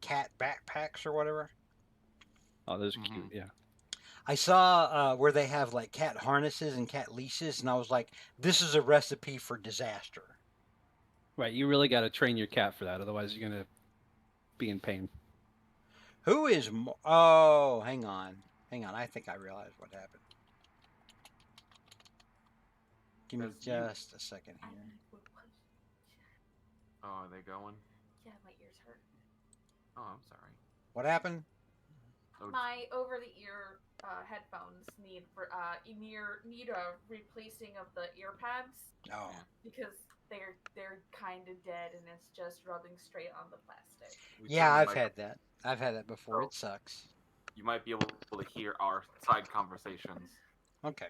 cat backpacks or whatever. Oh, those are cute. Yeah. I saw where they have like cat harnesses and cat leashes, and I was like, this is a recipe for disaster. Right. You really got to train your cat for that, otherwise you're gonna be in pain. Who is? Oh, hang on, hang on. I think I realized what happened. Give me Because you. just a second I here. need wood punch. Oh, are they going? Yeah, my ears hurt. Oh, I'm sorry. What happened? Oh, My over-the-ear headphones need a replacing of the ear pads Oh, yeah. because they're kind of dead and it's just rubbing straight on the plastic. We yeah, turned the I've mic. had that. I've had that before. So It sucks. you might be able to hear our side conversations. Okay.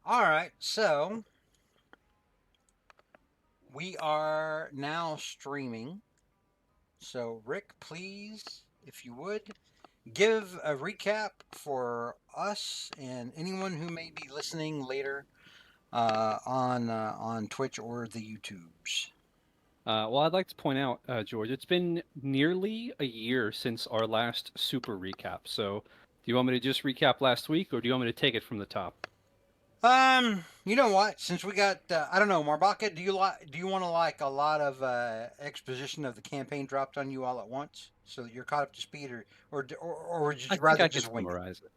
All right. So we are now streaming. So Rick, please, if you would, give a recap for us and anyone who may be listening later on Twitch or the YouTubes. Well, I'd like to point out, George, it's been nearly a year since our last super recap. So, do you want me to just recap last week, or do you want me to take it from the top? You know what? Since we got, I don't know, Marbaka, do you want to like a lot of exposition of the campaign dropped on you all at once, so that you're caught up to speed, or would I you think rather I could just wing it? summarize it.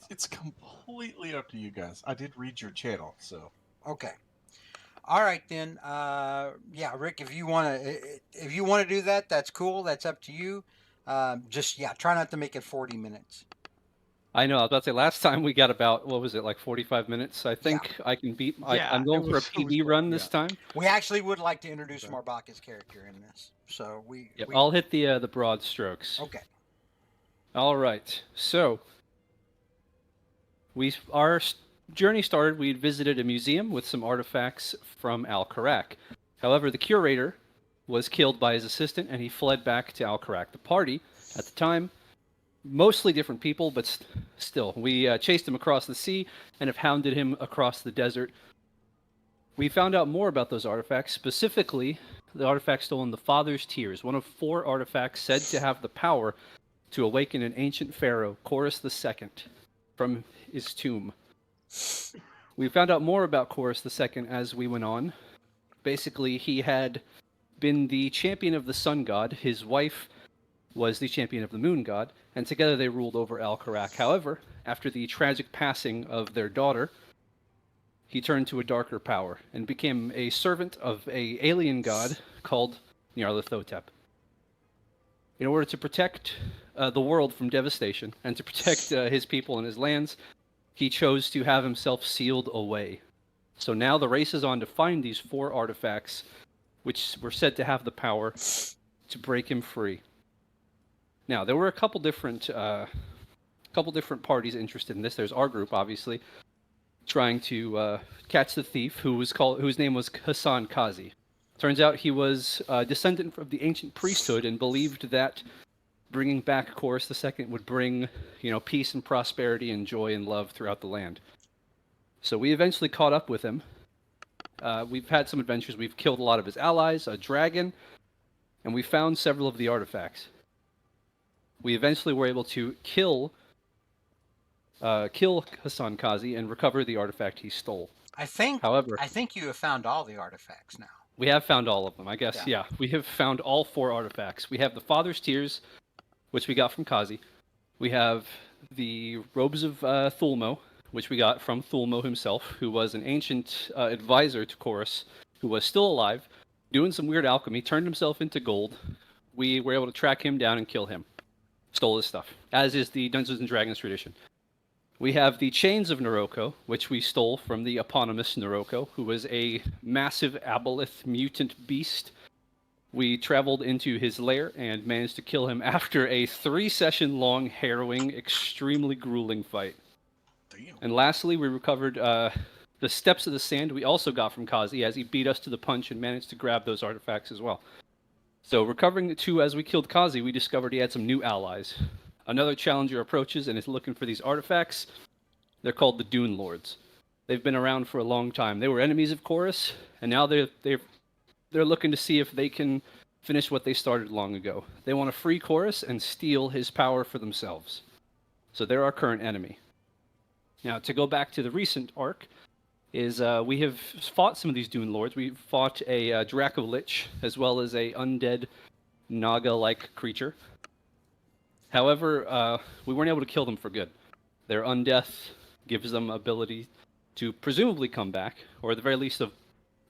It's completely up to you guys. I did read your channel, so Okay. All right then. Yeah, Rick, if you want to do that, that's cool. That's up to you. Just yeah, try not to make it 40 minutes. I know. I was about to say last time we got about what was it, like 45 minutes. I Yeah, think I can beat. yeah, I'm going for a it was PB run yeah. this time. we actually would like to introduce Okay. Marbaka's character in this. So Yep. we I'll hit the broad strokes. okay. All right. So our journey started. We had visited a museum with some artifacts from Al Karak. However, the curator was killed by his assistant, and he fled back to Al Karak. The party at the time, mostly different people, but still, we chased him across the sea and have hounded him across the desert. We found out more about those artifacts, specifically the artifact stolen, the Father's Tears, one of 4 artifacts said to have the power to awaken an ancient pharaoh, Chorus II, from his tomb. We found out more about Chorus II as we went on. Basically, he had been the champion of the sun god. His wife was the champion of the moon god, and together they ruled over Al Karak. However, after the tragic passing of their daughter, he turned to a darker power and became a servant of a alien god called Nyarlathotep. In order to protect the world from devastation and to protect his people and his lands, he chose to have himself sealed away. So now the race is on to find these 4 artifacts, which were said to have the power to break him free. Now there were a couple different parties interested in this. There's our group, obviously, trying to catch the thief, whose name was Hassan Kazi. Turns out he was a descendant of the ancient priesthood and believed that bringing back Chorus II would bring, peace and prosperity and joy and love throughout the land. So we eventually caught up with him. We've had some adventures. We've killed a lot of his allies, a dragon, and we found several of the artifacts. We eventually were able to kill Hassan Kazi and recover the artifact he stole. However, I think you have found all the artifacts now. we have found all of them, I guess. Yeah, we have found all 4 artifacts. We have the Father's Tears, which we got from Kazi. We have the Robes of Thulmo, which we got from Thulmo himself, who was an ancient advisor to Chorus, who was still alive, doing some weird alchemy, turned himself into gold. We were able to track him down and kill him. Stole his stuff, as is the Dungeons & Dragons tradition. We have the Chains of Noroko, which we stole from the eponymous Noroko, who was a massive aboleth mutant beast. We traveled into his lair and managed to kill him after a 3-session-long, harrowing, extremely grueling fight. Damn. And lastly, we recovered the Steps of the Sand we also got from Kazi, as he beat us to the punch and managed to grab those artifacts as well. So recovering the 2 as we killed Kazi, we discovered he had some new allies. Another challenger approaches and is looking for these artifacts. They're called the Dune Lords. They've been around for a long time. They were enemies of Chorus, and now they're looking to see if they can finish what they started long ago. They want to free Chorus and steal his power for themselves. So they're our current enemy. Now, to go back to the recent arc, is we have fought some of these Dune Lords. We fought a Draco Lich, as well as a undead Naga-like creature. However, we weren't able to kill them for good. Their undeath gives them ability to presumably come back, or at the very least, of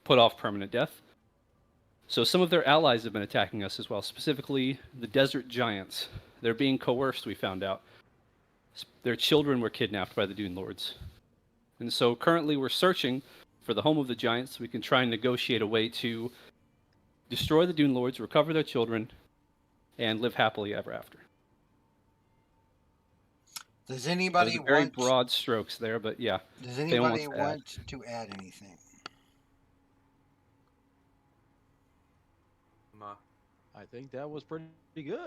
put off permanent death. So some of their allies have been attacking us as well, specifically the Desert Giants. They're being coerced, we found out. Their children were kidnapped by the Dune Lords. And so currently we're searching for the home of the Giants so we can try and negotiate a way to destroy the Dune Lords, recover their children, and live happily ever after. Does That was anybody very want? broad strokes there, but yeah. Does if anyone anybody wants to add. want to add anything? I think that was pretty good.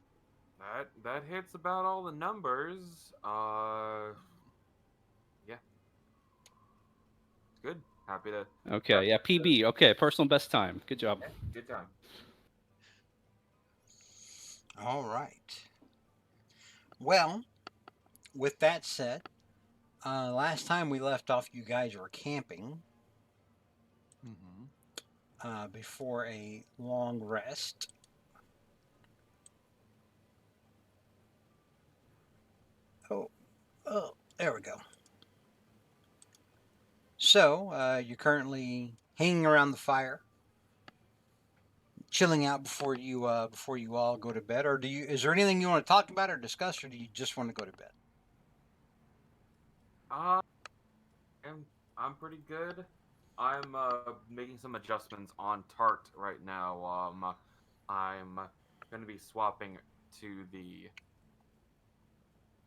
That hits about all the numbers. Yeah, it's good. Happy to. Okay, yeah, PB. Okay, personal best time. Good job. Yeah, good time. All right. Well, with that said, last time we left off, you guys were camping before a long rest. Oh, there we go. So, you're currently hanging around the fire, chilling out before you all go to bed, or is there anything you want to talk about or discuss, or do you just want to go to bed? I'm pretty good. I'm making some adjustments on Tart right now. I'm gonna be swapping to the.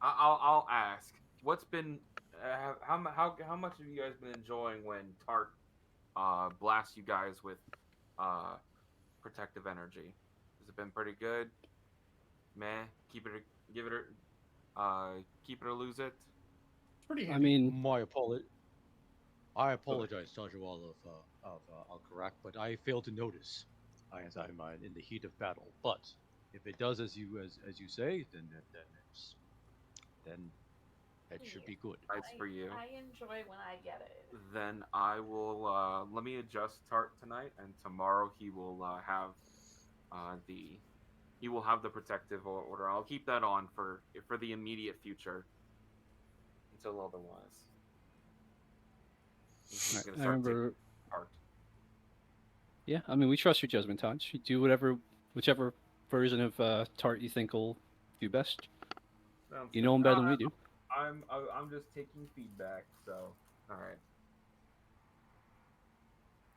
I'll ask. What's been how much have you guys been enjoying when Tart blasts you guys with protective energy? Has it been pretty good? Meh. Keep it or lose it. Pretty I handy. mean, I apologize, Tajual of Al-Karak, but I failed to notice as I'm in the heat of battle. But if it does as you say, then it should be good. Nice for you. I enjoy when I get it. Then I will let me adjust Tart tonight, and tomorrow he will have the protective order. I'll keep that on for the immediate future until otherwise. He's gonna I start remember. taking Tart. Yeah, I mean, we trust your judgment, Todd. You do whichever version of Tart you think will do best. Sounds You good. know him better than we do. I'm just taking feedback, so all right.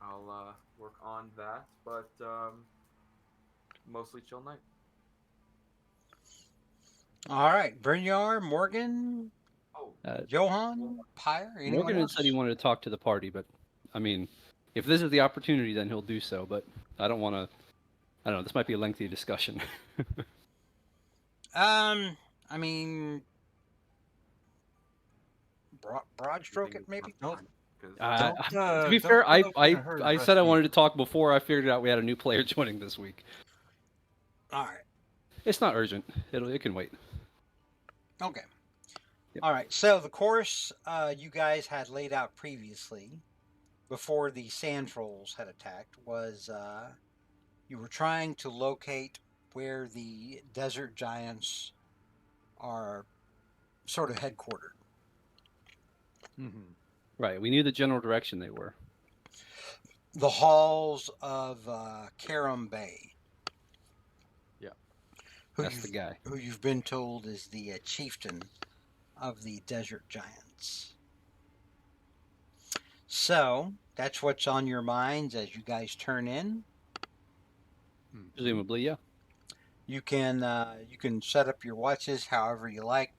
I'll work on that, but mostly chill night. All right, Brynjar, Morgan, Oh, Johan, Pyre, anyone Morgan had else? said he wanted to talk to the party, but I mean, if this is the opportunity, then he'll do so. But I don't want to. I don't know. This might be a lengthy discussion. I mean, broad stroke it maybe. Nope. To be fair, I said I wanted to talk before I figured out we had a new player joining this week. All right. It's not urgent. It can wait. Okay. Yep. All right. So the course you guys had laid out previously, before the sand trolls had attacked, was you were trying to locate where the desert giants are sort of headquartered. Right. We knew the general direction they were. The halls of Karam Bay. Yeah. That's the guy. Who you've been told is the chieftain of the desert giants. So that's what's on your minds as you guys turn in. Presumably, yeah. You can set up your watches however you like.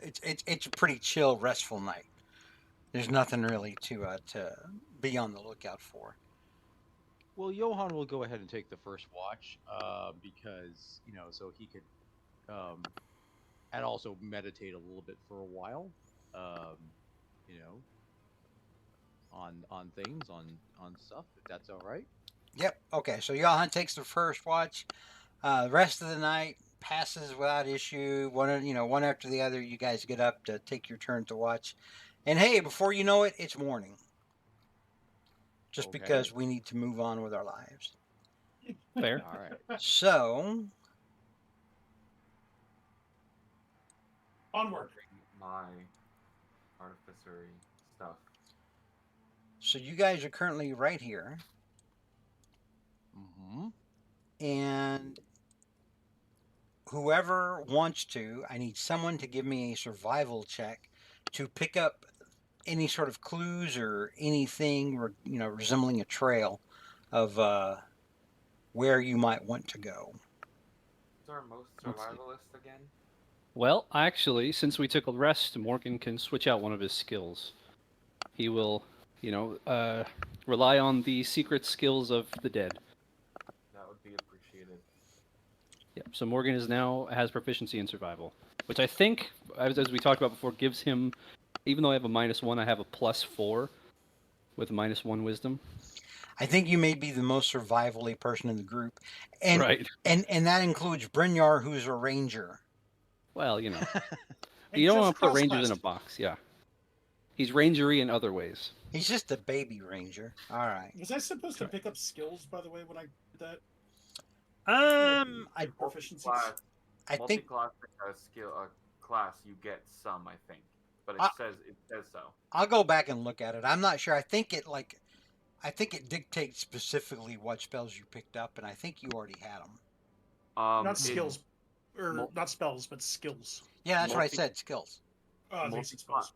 It's a pretty chill, restful night. There's nothing really to be on the lookout for. Well, Johan will go ahead and take the first watch, because so he could, and also meditate a little bit for a while, on things, on stuff. If that's all right. Yep. Okay. So Johan takes the first watch. The rest of the night passes without issue. One after the other, you guys get up to take your turn to watch. And hey, before you know it, it's morning. Just Okay. because we need to move on with our lives. Fair. All right. So, Onward. My artificery stuff. so you guys are currently right here, Mm-hmm. and whoever wants to, I need someone to give me a survival check to pick up any sort of clues or anything, resembling a trail of where you might want to go. Who's our most Let's see. survivalist again? Well, actually, since we took a rest, Morgan can switch out one of his skills. He will, rely on the secret skills of the dead. That would be appreciated. Yep. So Morgan has proficiency in survival, which I think, as we talked about before, gives him. Even though I have a -1, I have a +4 with a -1 wisdom. I think you may be the most survivally person in the group, and Right. and that includes Brynjar, who's a ranger. Well, you And don't just want to put rangers in cross-classed. a box. Yeah. He's rangery in other ways. He's just a baby ranger. All right. Was I supposed to pick up skills, by the way, when I did that? I Proficiencies? Multi-class, I think multi-class class, you get some, I think, but I- it says so. I'll go back and look at it. I'm not sure. I think it dictates specifically what spells you picked up, and I think you already had them. Not it- skills, or mul- not spells, but skills. Yeah, that's what I Multi- said. Skills. Oh, they said spells.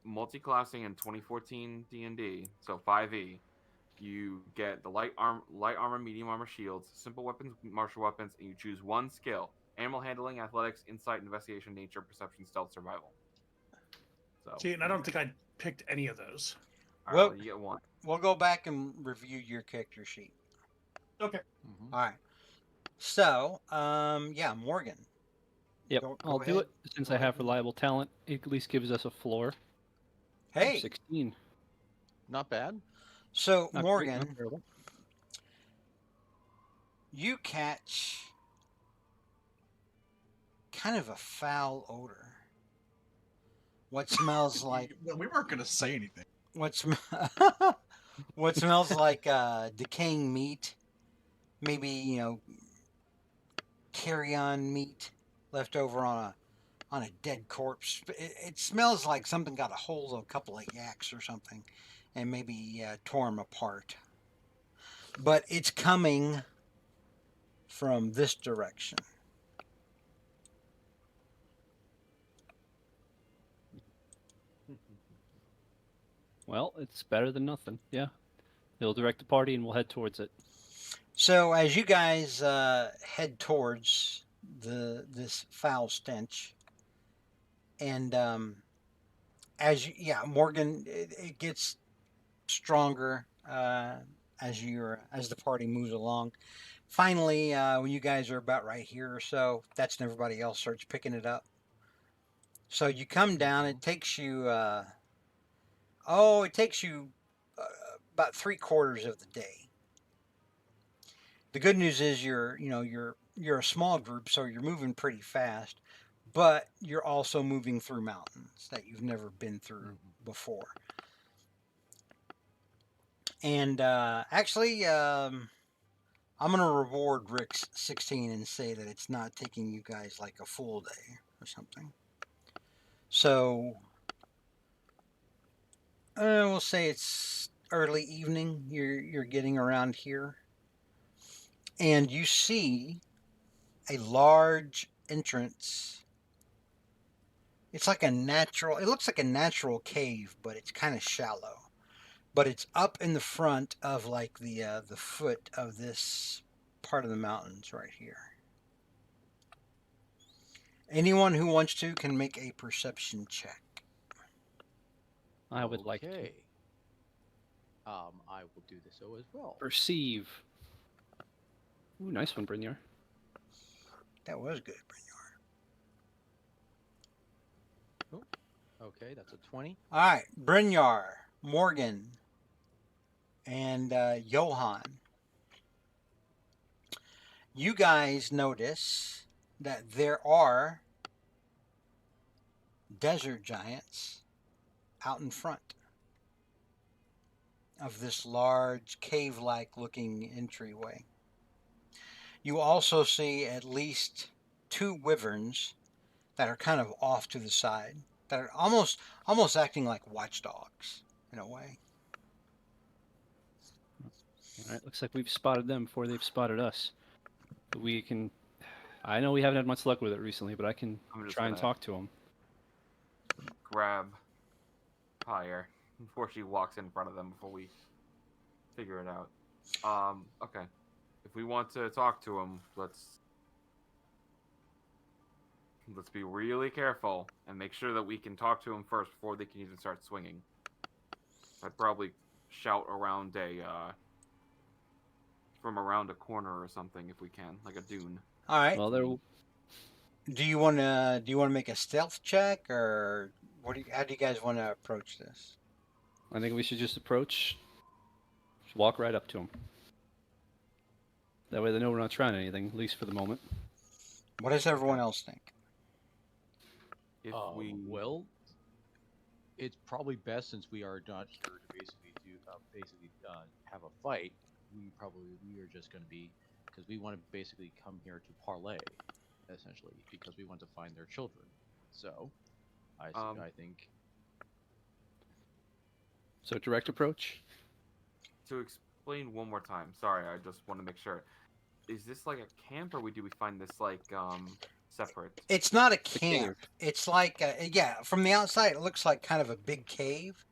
Multi-classing in 2014 D&D, so 5e, you get the light armor, medium armor, shields, simple weapons, martial weapons, and you choose one skill: animal handling, athletics, insight, investigation, nature, perception, stealth, survival. So, See, and I don't think I picked any of those. all right, Well- well, you get one. We'll go back and review your character sheet. Okay. Mm-hmm. All right. So, yeah, Morgan. Yep. Go I'll do ahead. it since Go I have ahead. reliable talent. It at least gives us a floor. of Hey, 16. Not bad. so Not great, Morgan, not terrible. you catch kind of a foul odor. What smells like Well, we weren't gonna say anything. what smells like decaying meat, maybe carrion meat left over on a dead corpse. It smells like something got a hold of a couple of yaks or something, and maybe tore them apart. But it's coming from this direction. Well, it's better than nothing. Yeah. He'll direct the party and we'll head towards it. So as you guys head towards this foul stench, and Morgan, it gets stronger as the party moves along. Finally, when you guys are about right here or so, that's when everybody else starts picking it up. So you come down. It takes you. It takes you about 3/4 of the day. The good news is you're a small group, so you're moving pretty fast, but you're also moving through mountains that you've never been through before. And actually, I'm gonna reward Rick's 16 and say that it's not taking you guys like a full day or something. So we'll say it's early evening. You're getting around here, and you see a large entrance. It looks like a natural cave, but it's kind of shallow. But it's up in the front of like the foot of this part of the mountains right here. Anyone who wants to can make a perception check. I would like to Okay. I will do this as well. perceive. Ooh, nice one, Brynjar. That was good, Brynjar. Okay, that's a 20. All right, Brynjar, Morgan, and Johan. you guys notice that there are desert giants out in front of this large cave-like looking entryway. You also see at least two wyverns that are kind of off to the side, that are almost acting like watchdogs in a way. All right, looks like we've spotted them before they've spotted us. But we can. I know we haven't had much luck with it recently, but I can I'm just try and gonna talk to them. grab Pyre before she walks in front of them before we figure it out. Okay. If we want to talk to him, let's be really careful and make sure that we can talk to him first before they can even start swinging. I'd probably shout around from around a corner or something if we can, like a dune. All right. Well, they're Do you want to make a stealth check, or how do you guys want to approach this? I think we should just approach, just walk right up to them. That way they know we're not trying anything, at least for the moment. What does everyone else think? If we Well, it's probably best since we are not here to basically have a fight. We are just going to be because we want to basically come here to parlay, essentially, because we want to find their children. So, I think So direct approach. to explain one more time. Sorry, I just want to make sure. Is this like a camp, or do we find this like separate? It's not a cave. camp. It's like yeah, from the outside it looks like kind of a big cave,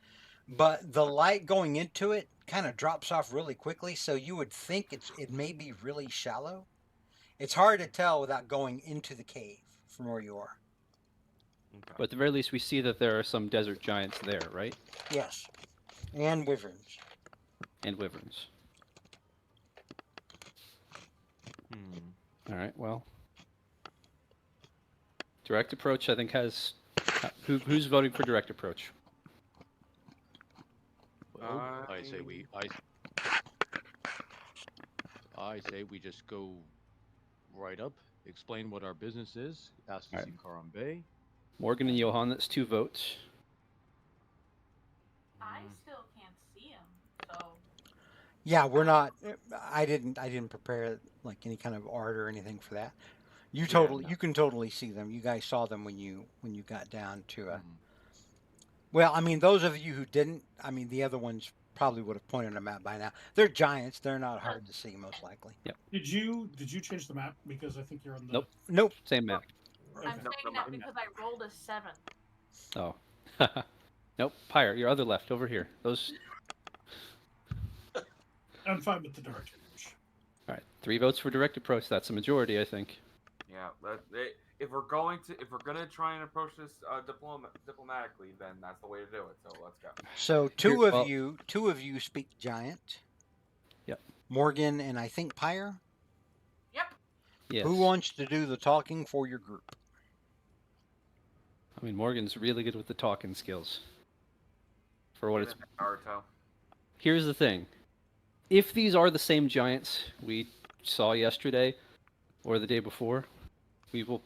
but the light going into it kind of drops off really quickly, so you would think it may be really shallow. It's hard to tell without going into the cave from where you are. Okay. But at the very least, we see that there are some desert giants there, right? Yes, and wyverns. And wyverns. Hmm. All right. Well, direct approach. I think has. Who's voting for direct approach? well, I say we just go right up, explain what our business is, ask to All see right. Karambe. Morgan and Johan. That's 2 votes. I still can't see him, so Yeah, we're not. I didn't prepare like any kind of art or anything for that. You no. you can totally see them. You guys saw them when you got down to Mhm. Well, I mean, those of you who didn't, I mean, the other ones probably would have pointed them out by now. They're giants. They're not hard to see, most likely. Did you change the map because I think you're on the Nope. Nope. Same map. Okay. I'm saying that because I rolled a 7. Oh. Nope. Pyre, your other left over here. Those. I'm fine with the direct approach. All right. 3 votes for direct approach. That's a majority, I think. Yeah. If we're gonna try and approach this diplomatically, then that's the way to do it. So let's go. So two of you speak giant. Yep. Morgan and I think Pyre. Yep. Yes. Who wants to do the talking for your group? I mean, Morgan's really good with the talking skills. For what it's. Naruto. Here's the thing. If these are the same giants we saw yesterday or the day before, we will.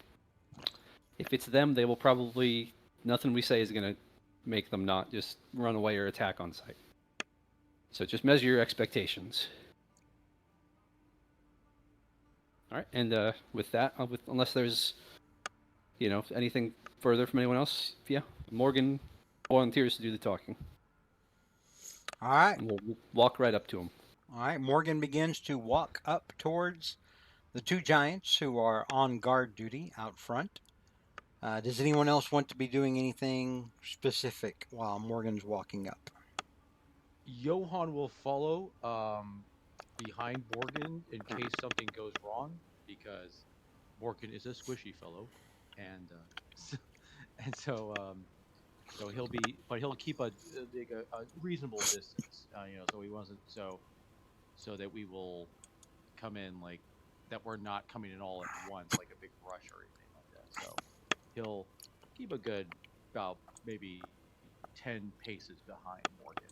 If it's them, they will probably. Nothing we say is going to make them not just run away or attack on sight. So just measure your expectations. All right, and with that, unless there's, anything further from anyone else, yeah, Morgan volunteers to do the talking. All right. And we'll walk right up to him. All right. Morgan begins to walk up towards the two giants who are on guard duty out front. Does anyone else want to be doing anything specific while Morgan's walking up? Johan will follow behind Morgan in case something goes wrong, because Morgan is a squishy fellow, and so he'll keep a reasonable distance, so he wasn't so that we will come in like that we're not coming in all at once like a big rush or anything like that. So he'll keep a good about maybe 10 paces behind Morgan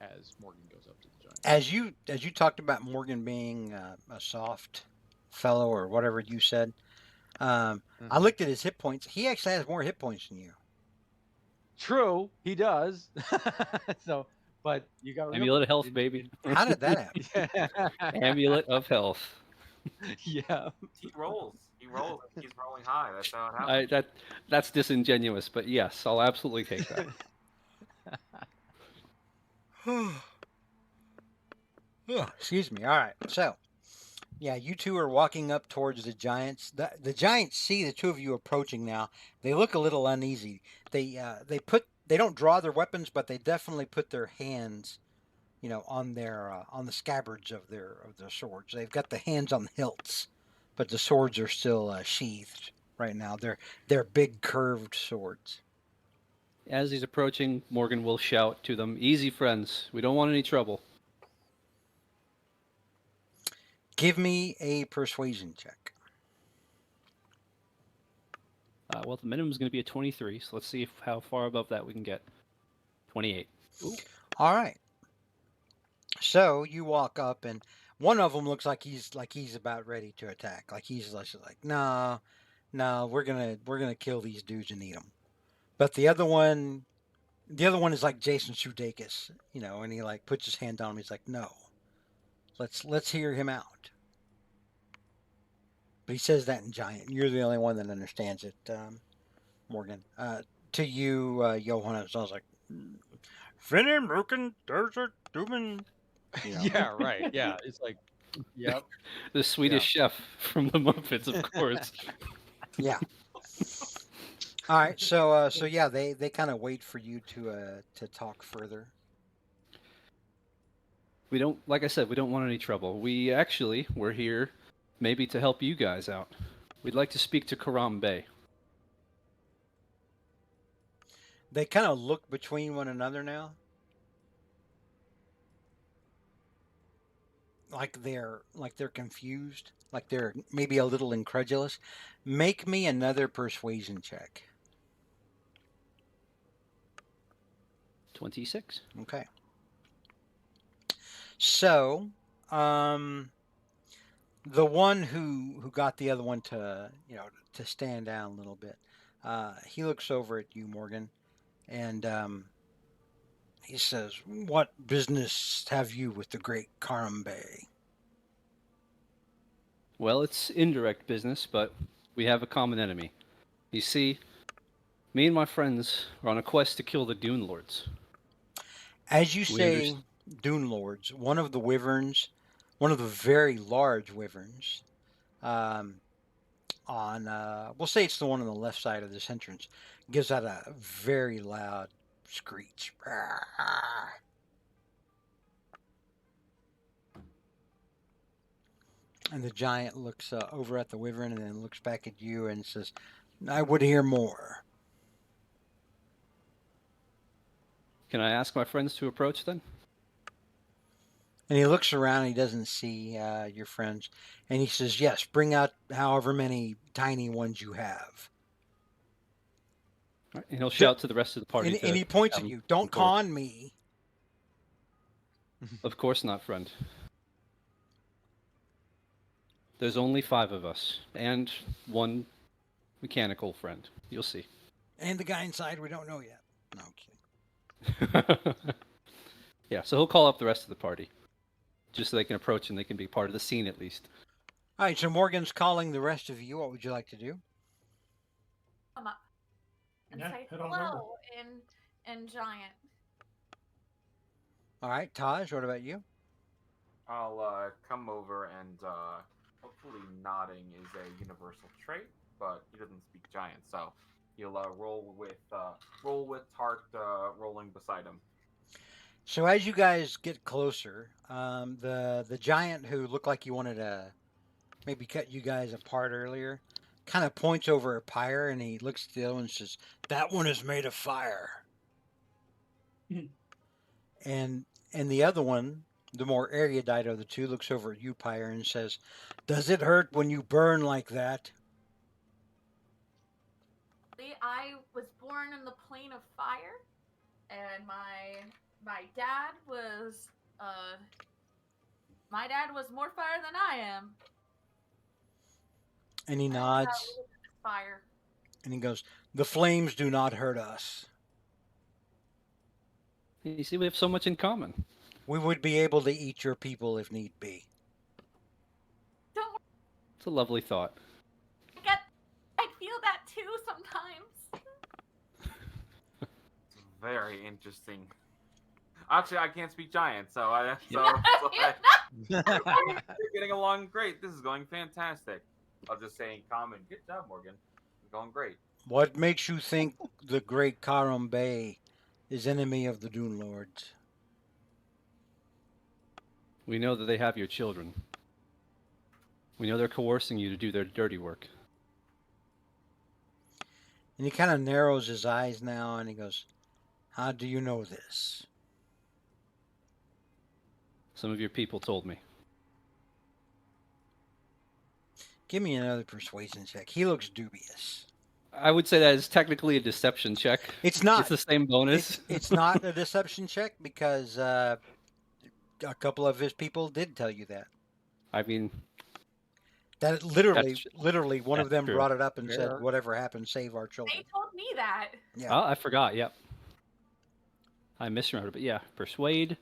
as Morgan goes up to the giant. As you talked about Morgan being a soft fellow or whatever you said. I looked at his hit points. He actually has more hit points than you. True, he does. So, but you got to Amulet remember. of health, baby. How did that happen? Amulet of health. Yeah. He rolls. He rolls. He's rolling high. That's how it I, happens. that's disingenuous, but yes, I'll absolutely take that. Excuse me. All right. So, yeah, you two are walking up towards the giants. The giants see the two of you approaching now. They look a little uneasy. They don't draw their weapons, but they definitely put their hands, on the scabbards of their swords. They've got the hands on the hilts, but the swords are still sheathed right now. They're big curved swords. As he's approaching, Morgan will shout to them, "Easy, friends. We don't want any trouble." Give me a persuasion check. Well, the minimum is going to be a 23, so let's see how far above that we can get. 28. Ooh. All right. So you walk up, and one of them looks like he's about ready to attack. Like he's just like, no, no, we're gonna kill these dudes and eat them. But the other one is like Jason Sudeikis, and he like puts his hand on him. He's like, no, let's hear him out. But he says that in giant. You're the only one that understands it, Morgan. To you, Johann, it sounds like, Finnen, Broken, Desert, Duman. Yeah, right. Yeah, it's like, yep. The Swedish chef from the Muppets, of course. Yeah. All right. So yeah, they kind of wait for you to talk further. We don't, like I said, we don't want any trouble. We're here maybe to help you guys out. We'd like to speak to Karam Bey. They kind of look between one another now, like they're confused, like they're maybe a little incredulous. Make me another persuasion check. 26. Okay. So, the one who got the other one to stand down a little bit, he looks over at you, Morgan, and he says, "What business have you with the great Karambe?" Well, it's indirect business, but we have a common enemy. You see, me and my friends are on a quest to kill the Dune Lords. As you We say, Dune Lords, one of the wyverns, one of the very large wyverns, um, we'll say it's the one on the left side of this entrance, gives out a very loud screech. And the giant looks over at the wyvern and then looks back at you and says, "I would hear more." Can I ask my friends to approach then? And he looks around and he doesn't see your friends. And he says, "Yes, bring out however many tiny ones you have." All right, and he'll shout to the rest of the party. And he points at you. "Don't con me." Of course not, friend. There's only 5 of us, and one mechanical friend. You'll see. And the guy inside we don't know yet. No, I'm kidding. Yeah, so he'll call up the rest of the party, just so they can approach and they can be part of the scene at least. All right, so Morgan's calling the rest of you. What would you like to do? Come up and Yeah, say head on over. hello in giant. All right, Taj, what about you? I'll come over and hopefully nodding is a universal trait, but he doesn't speak giant, so he'll roll with Tart rolling beside him. So as you guys get closer, the giant who looked like he wanted to maybe cut you guys apart earlier, kind of points over a pyre and he looks still and says, "That one is made of fire." and the other one, the more erudite of the two, looks over at you, pyre, and says, "Does it hurt when you burn like that?" I was born in the plane of fire, and my dad was my dad was more fire than I am. And he I nods look at the fire. and he goes, "The flames do not hurt us. You see, we have so much in common. We would be able to eat your people if need be." Don't worry, It's a lovely thought. I feel that too sometimes. It's very interesting. Actually, I can't speak giant, so you're getting along great. This is going fantastic. I'll just say in common, good job, Morgan. You're going great. What makes you think the great Karam Bey is enemy of the Dune Lords? We know that they have your children. We know they're coercing you to do their dirty work. And he kind of narrows his eyes now and he goes, "How do you know this?" Some of your people told me. Give me another persuasion check. He looks dubious. I would say that is technically a deception check. It's not. It's the same bonus. It's not a deception check because a couple of his people did tell you that. I mean, That That's- literally, one of that's them true. brought it up and Fair. said, "Whatever happens, save our children." They told me that. Yeah. oh, I forgot. Yep. I misremembered, but yeah, persuade.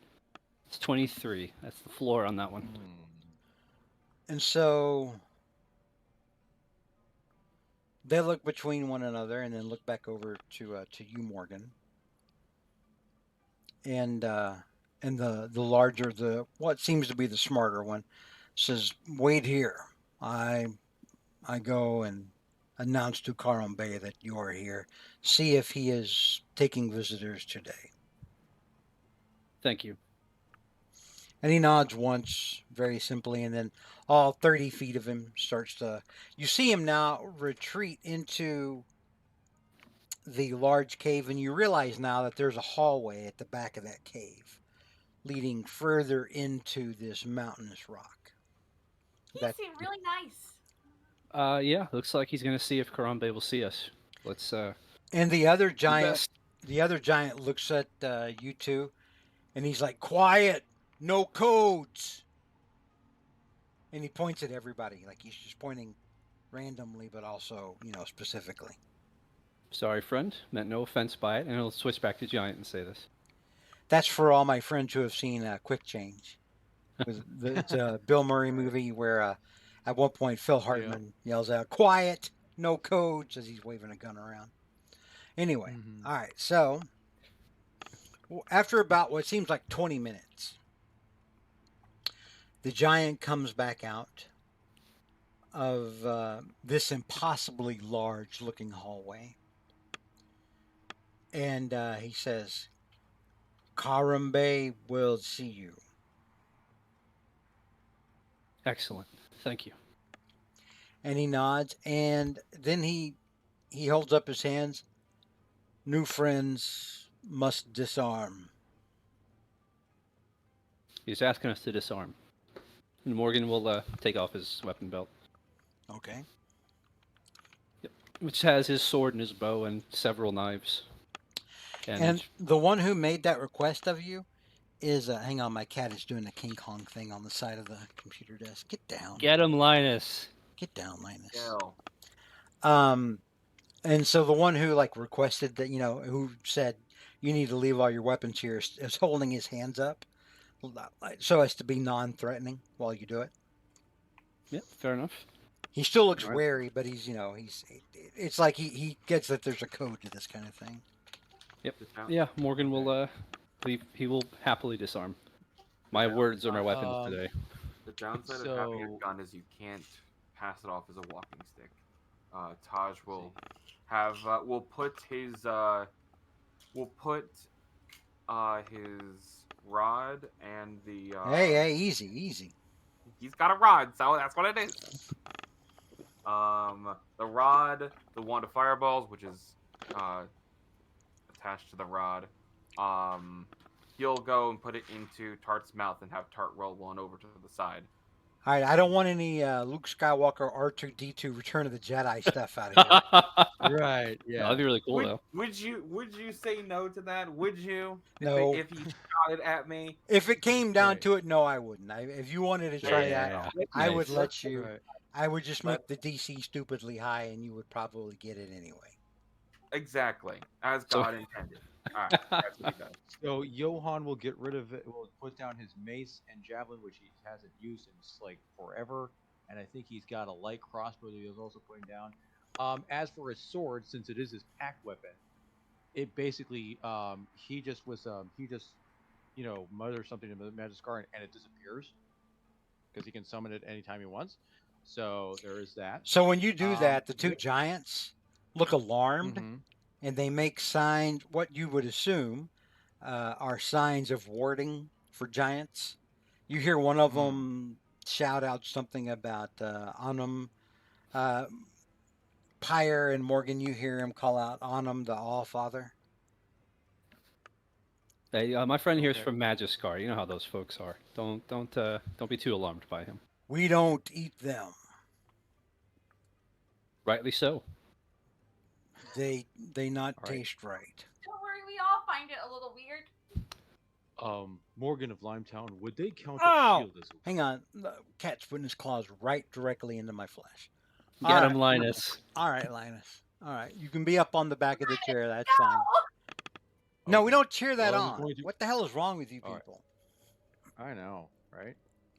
It's 23. That's the floor on that one. And so they look between one another and then look back over to you, Morgan. And the larger, the what seems to be the smarter one says, "Wait here. I go and announce to Karam Bey that you are here. See if he is taking visitors today." Thank you. And he nods once, very simply, and then all 30 feet of him starts to. You see him now retreat into the large cave, and you realize now that there's a hallway at the back of that cave leading further into this mountainous rock. He That- seemed really nice. Yeah, looks like he's gonna see if Karambe will see us. Let's And the other do giant, best. looks at you two, and he's like, "Quiet, no codes." And he points at everybody, like he's just pointing randomly, but also, specifically. Sorry, friend. Meant no offense by it, and he'll switch back to giant and say this. That's for all my friends who have seen Quick Change. It's a Bill Murray movie where at one point Phil Hartman yells out, "Quiet, no codes," as he's waving a gun around. Anyway, Mhm. all right, so after about what seems like 20 minutes, the giant comes back out of this impossibly large looking hallway. And he says, "Karambe will see you." Excellent. Thank you. And he nods, and then he holds up his hands. "New friends must disarm." He's asking us to disarm. And Morgan will take off his weapon belt, Okay. which has his sword and his bow and several knives. And the one who made that request of you is, hang on, my cat is doing the King Kong thing on the side of the computer desk. Get down. get him, Linus. Get down, Linus. Kill. And so the one who requested that, who said you need to leave all your weapons here is holding his hands up so as to be non-threatening while you do it. Yep, fair enough. He still looks Right. wary, but it's like he gets that there's a code to this kind of thing. Yeah, Morgan will he will happily disarm. My words are my weapons today. The downside of having a So- gun is you can't pass it off as a walking stick. Taj will have will put his rod and the Hey, easy. he's got a rod, so that's what it is. The rod, the wand of fireballs, which is attached to the rod. He'll go and put it into Tart's mouth and have Tart roll one over to the side. All right, I don't want any Luke Skywalker R2-D2 Return of the Jedi stuff out of here. Right. Yeah. That'd be really cool though. Would you say no to that? Would you? No. If he shot it at me, If it came down Right. to it, no, I wouldn't. If you wanted to try Yeah. that, I would Nice. let you. Right. I would just But make the DC stupidly high, and you would probably get it anyway. exactly as So God intended. All right, that's what he does. So Johann will get rid of it. Will put down his mace and javelin, which he hasn't used in like forever. And I think he's got a light crossbow that he was also putting down. As for his sword, since it is his pack weapon, it basically he just mutters something to the magic scar and it disappears because he can summon it anytime he wants. So there is that. So when you do Um, that, the two giants look alarmed, mm-hmm. and they make signs. What you would assume are signs of warding for giants. You hear one of Mm. them shout out something about Anum. Uh, Pyre and Morgan, you hear him call out Anum, the All Father. Hey, my friend here's Okay. from Magiskar. You know how those folks are. Don't be too alarmed by him. We don't eat them. Rightly so. They not All right. taste right. Don't worry, we all find it a little weird. Morgan of Limetown, would they count Ow! a shield as a Hang on, the cat's putting his claws right directly into my flesh. All Get right, him, Linus. all right, Linus. All right, you can be up on the back of the chair. That's No! fine. No, we Okay. don't cheer that Well, I was on. going to- What the hell is wrong with you All right. people? I know, right?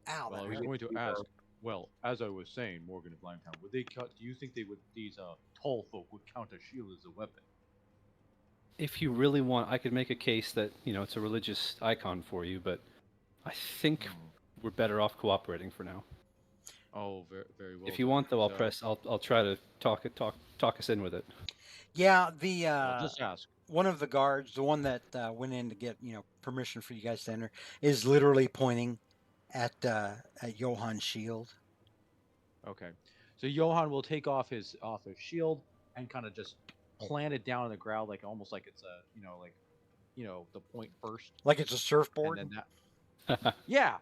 Ow, Well, I that was hurt. going to ask. Well, as I was saying, Morgan of Limetown, would they count? Do you think they would? These tall folk would count a shield as a weapon? If you really want, I could make a case that it's a religious icon for you, but I think Hmm. we're better off cooperating for now. Oh, very, very well. If you then. want, though, So, I'll try to talk us in with it. Yeah, well, just ask. one of the guards, the one that went in to get permission for you guys to enter, is literally pointing at Johann's shield. Okay. So Johann will take off his shield and kind of just plant it down on the ground, like almost like it's a the point first, Like it's a and surfboard. then that. Yeah,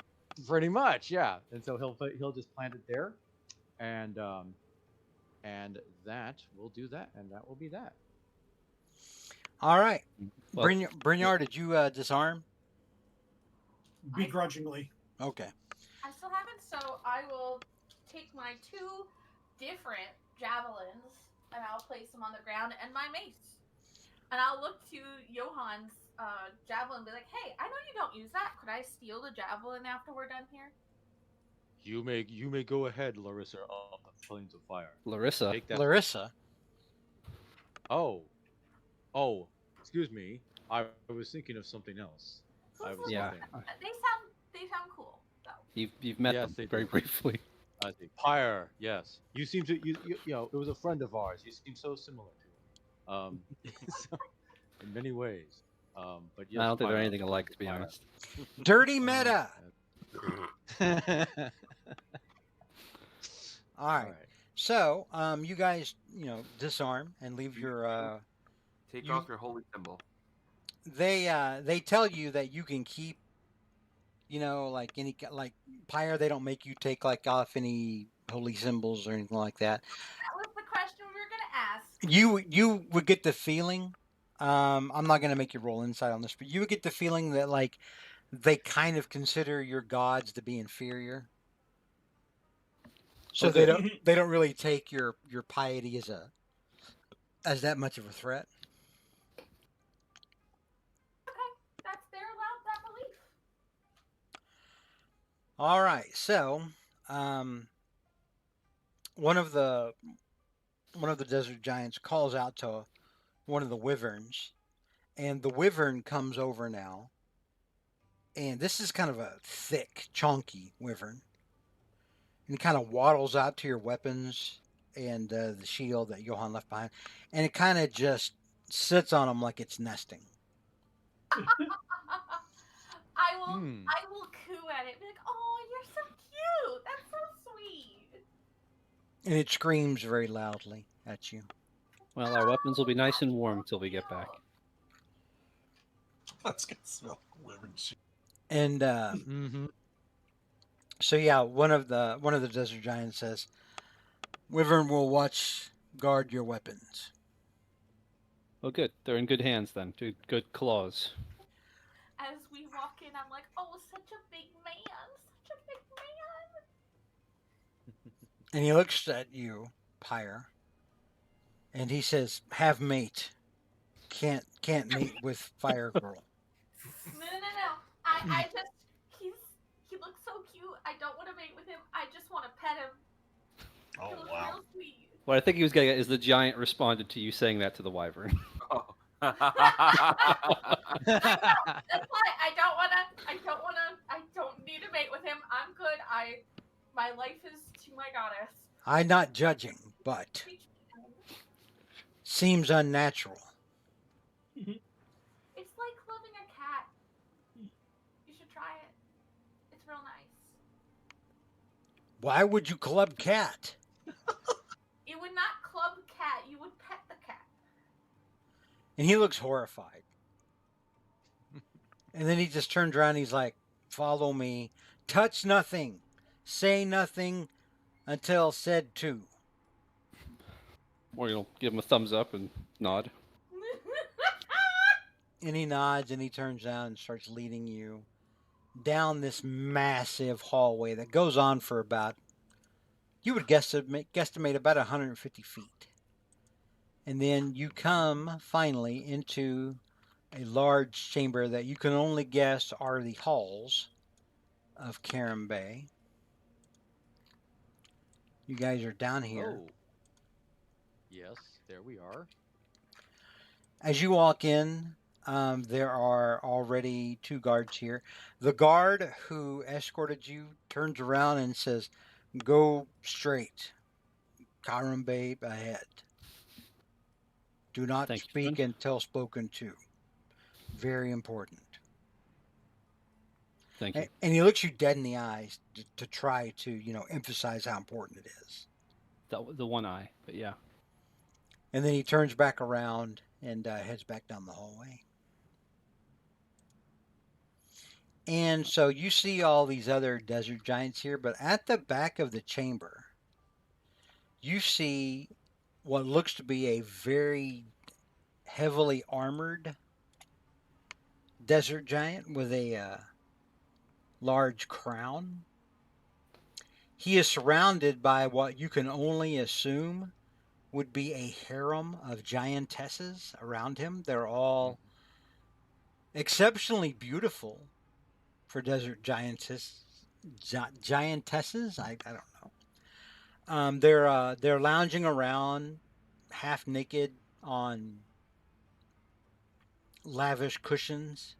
pretty much. Yeah, and so he'll just plant it there, and that will do that, and that will be that. All right. Well, Brynjar, did you disarm? Begrudgingly. Okay. I still haven't, so I will take my two different javelins and I'll place them on the ground and my mace. And I'll look to Johann's javelin and be like, hey, I know you don't use that. Could I steal the javelin after we're done here? You may go ahead, Larissa, of the flames of fire. Larissa. Take that. Larissa. Oh, excuse me. I was thinking of something else. I was Yeah. thinking. They sound cool. So You've met Yes, them they very do. briefly. I think Pyre. Yes, you seem to it was a friend of ours. You seem so similar to him, so, in many ways. But yes, I don't think they're Pyre, anything alike, to be Pyre. honest. Dirty meta. All All right. So, you guys, disarm and leave your. Take You- off your holy symbol. They tell you that you can keep, like like Pyre. They don't make you take like off any holy symbols or anything like that. that was the question we were gonna ask. You would get the feeling. I'm not gonna make you roll insight on this, but you would get the feeling that like they kind of consider your gods to be inferior. So Okay. they don't really take your piety as that much of a threat. Okay, they're allowed that belief. All right, so one of the desert giants calls out to one of the wyverns, and the wyvern comes over now, and this is kind of a thick, chunky wyvern, and it kind of waddles out to your weapons and the shield that Johann left behind, and it kind of just sits on them like it's nesting. I will Hmm. I will coo at it, be like, oh, you're so cute. That's so sweet. And it screams very loudly at you. Well, our weapons will be nice and warm till we get back. Let's get smell wyvern shit. And Mm-hmm. so yeah, one of the desert giants says, "Wyvern will watch guard your weapons." Well, good. They're in good hands then. Good claws. As we walk in, I'm like, oh, such a big man. Such a big man. And he looks at you, Pyre, and he says, "Have mate. Can't mate with Fire Girl." No. I just he's he looks so cute. I don't want to mate with him. I just want to pet him. He Oh looks wow. real sweet. What I think he was getting at is the giant responded to you saying that to the wyvern. Oh. That's why I don't need to mate with him. I'm good. My life is to my goddess. I'm not judging, but seems unnatural. It's like loving a cat. You should try it. It's real nice. Why would you club cat? You would not club cat. You would pet the cat. And he looks horrified. And then he just turns around and he's like, "Follow me. Touch nothing. Say nothing until said to." Or you'll give him a thumbs up and nod. And he nods and he turns down and starts leading you down this massive hallway that goes on for about, you would guesstimate about 150 feet. And then you come finally into a large chamber that you can only guess are the halls of Karam Bay. You guys are down here. Oh. Yes, there we are. As you walk in, there are already two guards here. The guard who escorted you turns around and says, "Go straight. Karam Bay ahead. Do not Thank you, speak friend. until spoken to. Very important." Thank you. And he looks you dead in the eyes to try to, emphasize how important it is. The one eye, but yeah. And then he turns back around and heads back down the hallway. And so you see all these other desert giants here, but at the back of the chamber, you see what looks to be a very heavily armored desert giant with a large crown. He is surrounded by what you can only assume would be a harem of giantesses around him. They're all exceptionally beautiful for desert giantesses. I don't know. They're lounging around half naked on lavish cushions,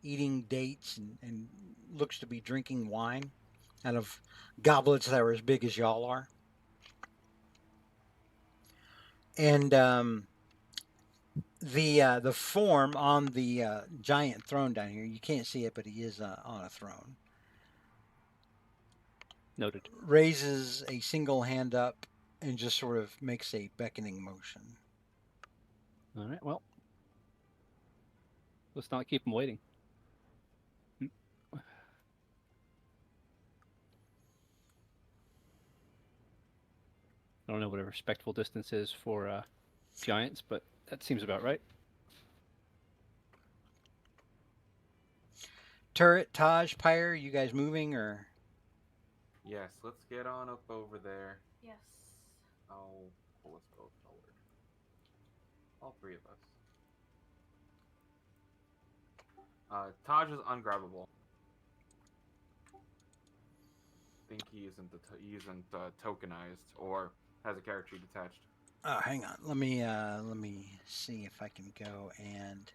eating dates and looks to be drinking wine out of goblets that are as big as y'all are. And the form on the giant throne down here, you can't see it, but he is on a throne. Noted. Raises a single hand up and just sort of makes a beckoning motion. All right. Well, let's not keep him waiting. I don't know what a respectful distance is for giants, but that seems about right. Turret, Taj, Pyre, you guys moving or? Yes, let's get on up over there. Yes. I'll pull us both forward. All three of us. Taj is ungrabbable. I think he isn't tokenized or has a character sheet attached. Oh, hang on. Let me see if I can go and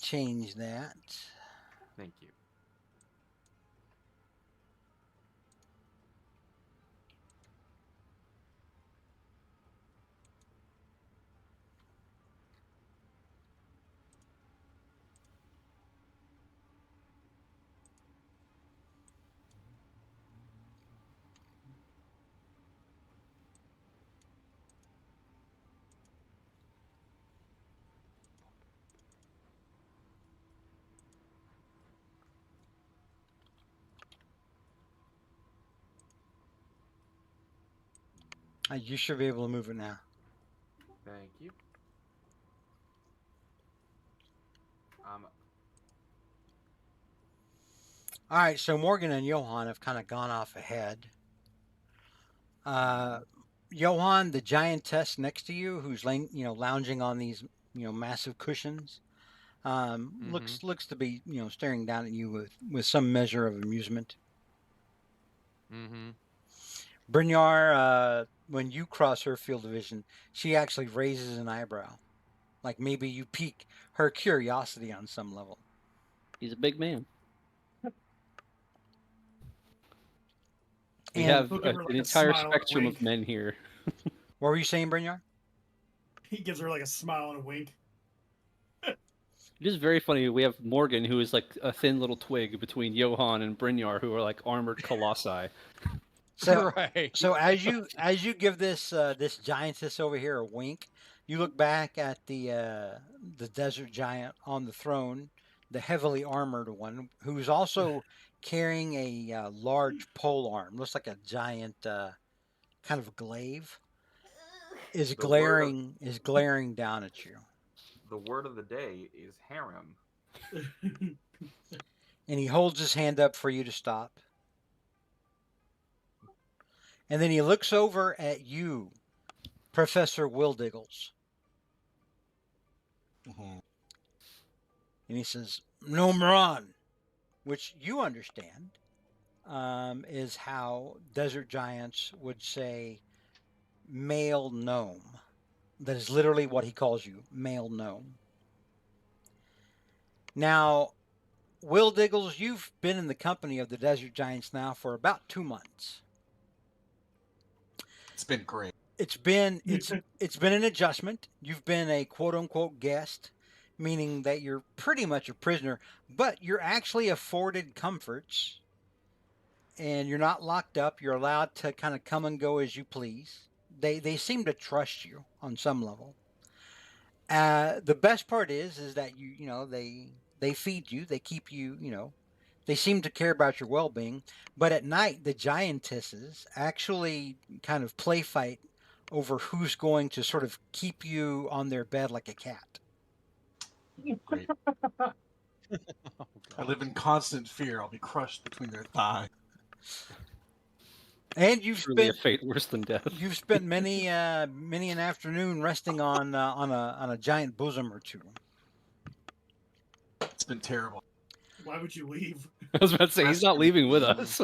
change that. Thank you. You should be able to move it now. Thank you. All right, so Morgan and Johan have kind of gone off ahead. Johann, the giantess next to you, who's lounging on these, massive cushions, looks to be, staring down at you with some measure of amusement. Mm-hmm. Brynjar, when you cross her field of vision, she actually raises an eyebrow, like maybe you pique her curiosity on some level. He's a big man. We And have He'll give her an like a entire smile and a spectrum of wink. men here. what were you saying, Brynjar? He gives her like a smile and a wink. It is very funny. We have Morgan, who is like a thin little twig between Johann and Brynjar, who are like armored colossi. So, Right. so as you give this giantess over here a wink, you look back at the desert giant on the throne, the heavily armored one, who's also carrying a large pole arm, looks like a giant kind of glaive, is The word of glaring down at you, the word of the day is harem. and he holds his hand up for you to stop, and then he looks over at you, Professor Wildiggles. Mhm. And he says, Nomron, which you understand is how desert giants would say male gnome. That is literally what he calls you, male gnome. Now, Will Diggles, you've been in the company of the desert giants now for about 2 months. It's been great. It's been an adjustment. You've been a quote unquote guest, meaning that you're pretty much a prisoner, but you're actually afforded comforts and you're not locked up. You're allowed to kind of come and go as you please. They seem to trust you on some level. The best part is that they feed you. They keep you. They seem to care about your well-being. But at night, the giantesses actually kind of play fight over who's going to sort of keep you on their bed like a cat. Great. Oh, I God. live in constant fear. I'll be crushed between their thighs. And Truly a fate worse than death. you've spent many an afternoon resting on a giant bosom or two. It's been terrible. Why would you leave? I was about to say, he's not Rescue. leaving with us.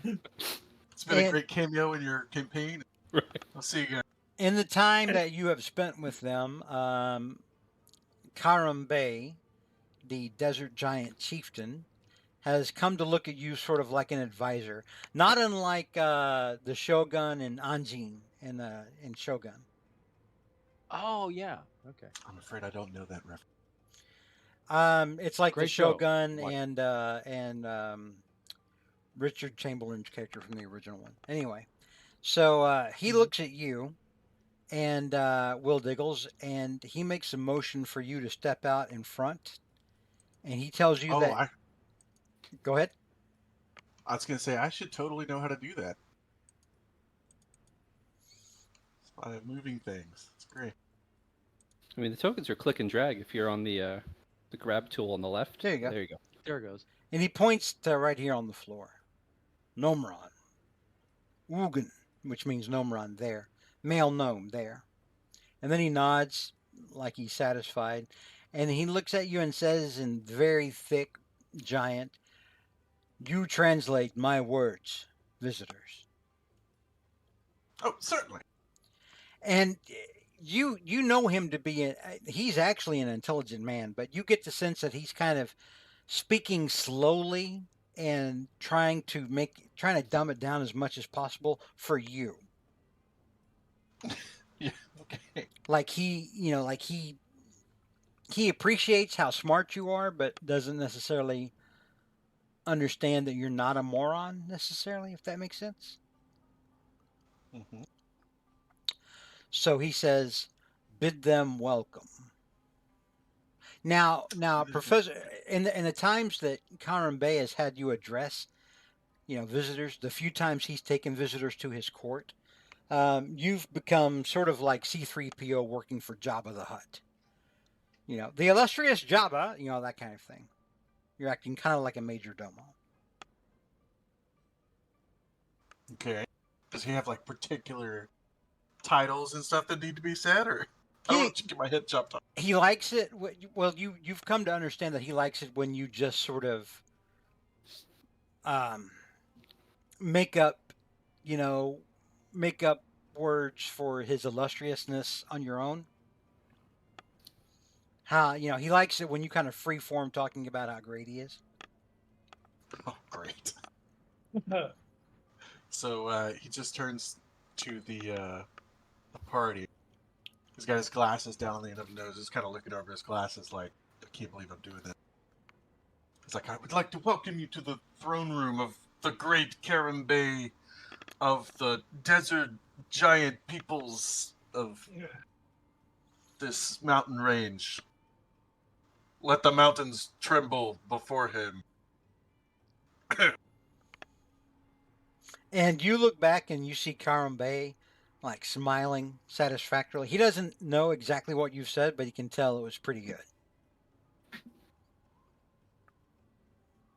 It's been a And great cameo in your campaign. Right. I'll see you guys. in the time that you have spent with them, Karam Bey, the desert giant chieftain, has come to look at you sort of like an advisor, not unlike the Shogun and Anjin in Shogun. Oh, yeah. Okay. I'm afraid I don't know that reference. It's like the Great show. Shogun Watch. and Richard Chamberlain's character from the original one. Anyway, so he looks at you and Will Diggles, and he makes a motion for you to step out in front, and he tells you Oh, that. Go ahead. I was going to say, I should totally know how to do that. It's by moving things. It's great. I mean, the tokens are click and drag if you're on the grab tool on the left. There you go. There you go. There it goes. And he points to right here on the floor. Nomron. Ugin, which means Nomron there. Male gnome there. And then he nods like he's satisfied. And he looks at you and says in very thick giant, you translate my words, visitors. Oh, certainly. And you know him to be he's actually an intelligent man, but you get the sense that he's kind of speaking slowly and trying to dumb it down as much as possible for you. Yeah, okay. Like he appreciates how smart you are, but doesn't necessarily understand that you're not a moron necessarily, if that makes sense. Mm-hmm. So he says, bid them welcome. Now, Professor, in the times that Karam Bey has had you address, visitors, the few times he's taken visitors to his court, you've become sort of like C-3PO working for Jabba the Hutt. The illustrious Jabba, that kind of thing. You're acting kind of like a major domo. Okay. Does he have like particular titles and stuff that need to be said, or I don't He want to get my head chopped off? he likes it. Well, you've come to understand that he likes it when you just sort of um, make up, you know, make up words for his illustriousness on your own. How he likes it when you kind of free form talking about how great he is. Oh, great. So he just turns to the party. He's got his glasses down on the end of his nose. He's kind of looking over his glasses like, I can't believe I'm doing this. He's like, I would like to welcome you to the throne room of the great Karambe of the desert giant peoples of this mountain range. Let the mountains tremble before him. And you look back and you see Karam like smiling satisfactorily. He doesn't know exactly what you've said, but he can tell it was pretty good.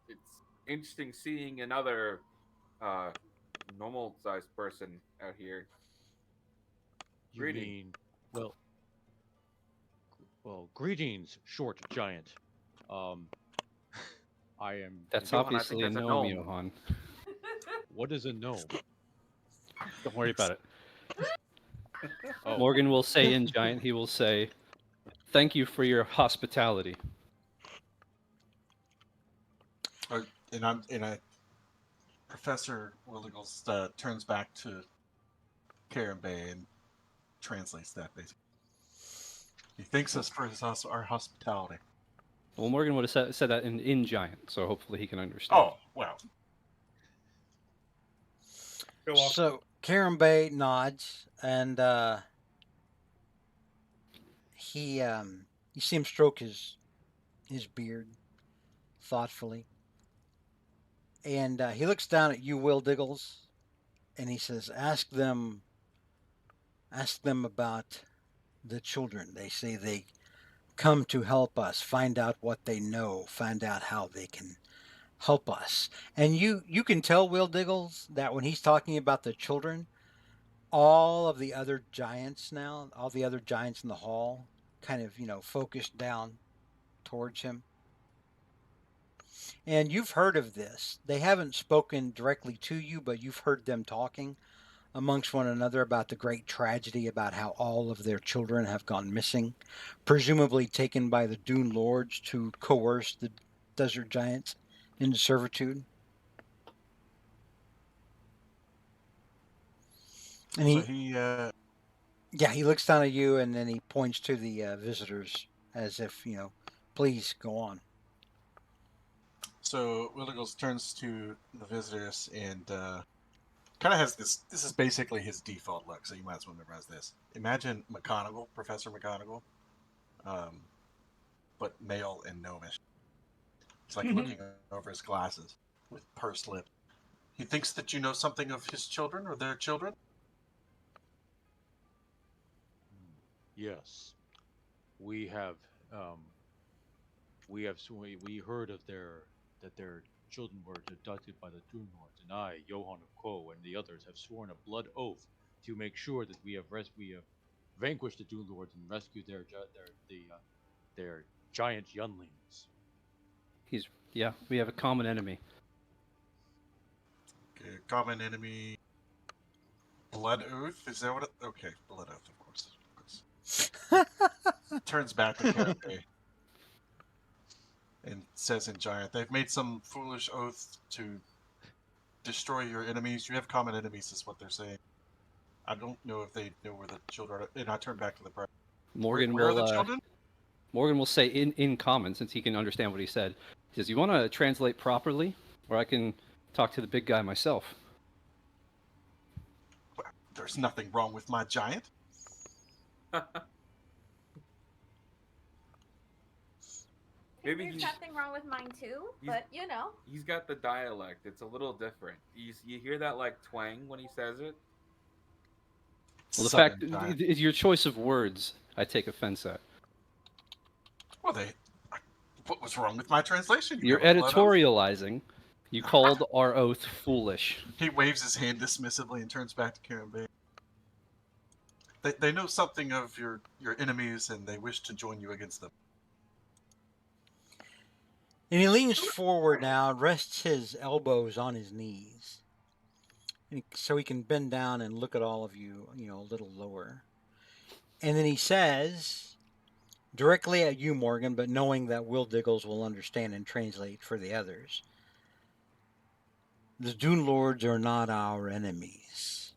It's interesting seeing another normal-sized person out here. You Greeting. mean, well, greetings, short giant. Um, I am. That's Johan, I think obviously a that's a gnome, gnome. Johan. What is a gnome? Don't worry about it. Oh, Morgan will say in giant, he will say, "Thank you for your hospitality." And Professor Willigles turns back to Karambe and translates that basically. He thanks us for our hospitality. Well, Morgan would have said that in giant, so hopefully he can understand. Oh, well. Go off. So Karam nods, and you see him stroke his beard thoughtfully, and he looks down at you, Will Diggles, and he says, ask them about the children. They say they come to help us, find out what they know, find out how they can help us." And you can tell Will Diggles that when he's talking about the children, all of the other giants now, all the other giants in the hall, kind of focused down towards him. And you've heard of this. They haven't spoken directly to you, but you've heard them talking amongst one another about the great tragedy about how all of their children have gone missing, presumably taken by the Dune Lords to coerce the desert giants into servitude. And So he looks down at you and then he points to the visitors as if, please go on. So Willigles turns to the visitors and kind of has this. This is basically his default look, so you might as well memorize this. Imagine McGonagall, Professor McGonagall, but male and gnomish. He's like looking over his glasses with pursed lips. He thinks that you know something of his children or their children. yes. We have. We heard of their children were abducted by the Doom Lords, and I, Johann of Ko, and the others have sworn a blood oath to make sure that we have vanquished the Doom Lords and rescued their giant younglings. We have a common enemy. Okay, common enemy. Blood oath. Is that what? Okay, blood oath. Of course. Turns back to Karambe and says in giant, they've made some foolish oath to destroy your enemies. You have common enemies, is what they're saying. I don't know if they know where the children are. And I turn back to the press. Morgan Where are will the children? Morgan will say in common, since he can understand what he said. He says, "You want to translate properly, or I can talk to the big guy myself." Well, there's nothing wrong with my giant. Maybe There's he's- nothing wrong with mine too, he's- but He's got the dialect. It's a little different. You hear that like twang when he says it. Well, the Southern fact giant. is your choice of words, I take offense at. Well, what was wrong with my translation? You You're have a blood oath? editorializing. You called our oath foolish. He waves his hand dismissively and turns back to Karambay. They know something of your enemies and they wish to join you against them. And he leans forward now, rests his elbows on his knees, so he can bend down and look at all of you, a little lower. And then he says, directly at you, Morgan, but knowing that Will Diggles will understand and translate for the others. The Dune Lords are not our enemies.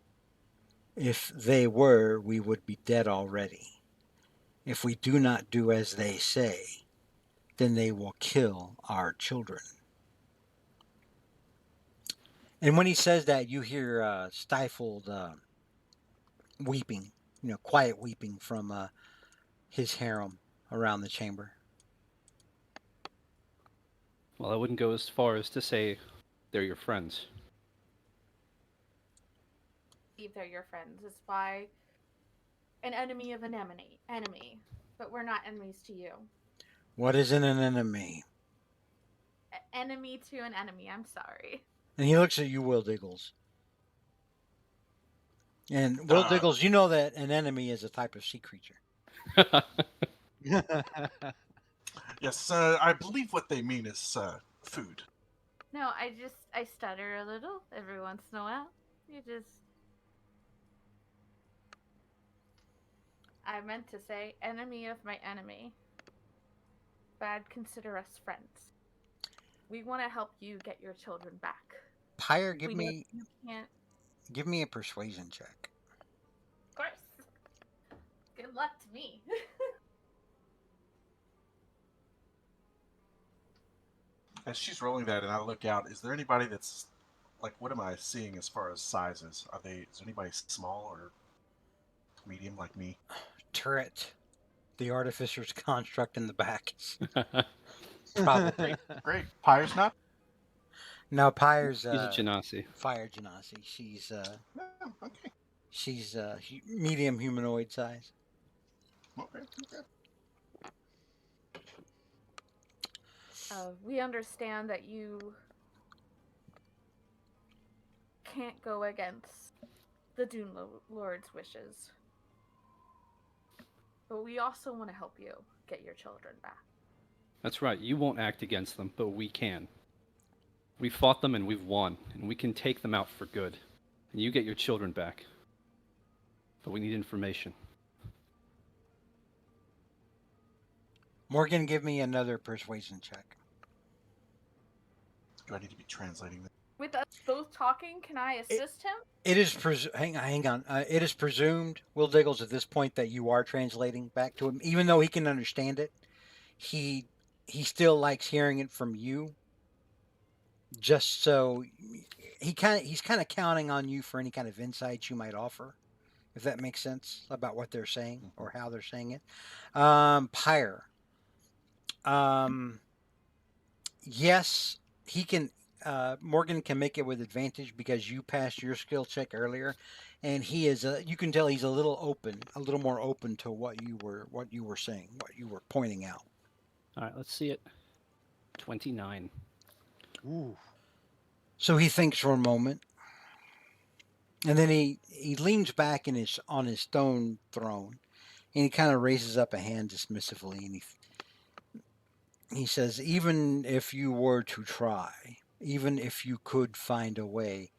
If they were, we would be dead already. If we do not do as they say, then they will kill our children. And when he says that, you hear stifled weeping, quiet weeping from his harem around the chamber. Well, I wouldn't go as far as to say they're your friends. Believe they're your friends. It's why an enemy of an enemy. But we're not enemies to you. What isn't an enemy? Enemy to an enemy. I'm sorry. And he looks at you, Will Diggles. And Will Diggles, you know that an enemy is a type of sea creature. Yes, I believe what they mean is food. No, I stutter a little every once in a while. I meant to say enemy of my enemy. But I'd consider us friends. We want to help you get your children back. Pyre, give me You can't. a persuasion check. Of course. Good luck to me. As she's rolling that and I look out, is there anybody that's like, what am I seeing as far as sizes? Is anybody small or medium like me? Turret, the artificer's construct in the back. Probably. Great. Pyre's not? No, Pyre's He's a Genasi. Fire Genasi. She's No, okay. she's medium humanoid size. Okay. We understand that you can't go against the Dune Lord's wishes. But we also want to help you get your children back. That's right. You won't act against them, but we can. We fought them and we've won, and we can take them out for good. And you get your children back. But we need information. Morgan, give me another persuasion check. Do I need to be translating this? With us both talking, can I assist him? It is hang on. It is presumed, Will Diggles, at this point that you are translating back to him, even though he can understand it. He still likes hearing it from you. Just so he's kind of counting on you for any kind of insights you might offer, if that makes sense about what they're saying or how they're saying it. Pyre. Yes, he can. Morgan can make it with advantage because you passed your skill check earlier, and he is. You can tell he's a little more open to what you were saying, what you were pointing out. All right, let's see it. 29. Ooh. So he thinks for a moment, and then he leans back on his stone throne, and he kind of raises up a hand dismissively, and he says, "Even if you were to try, even if you could find a way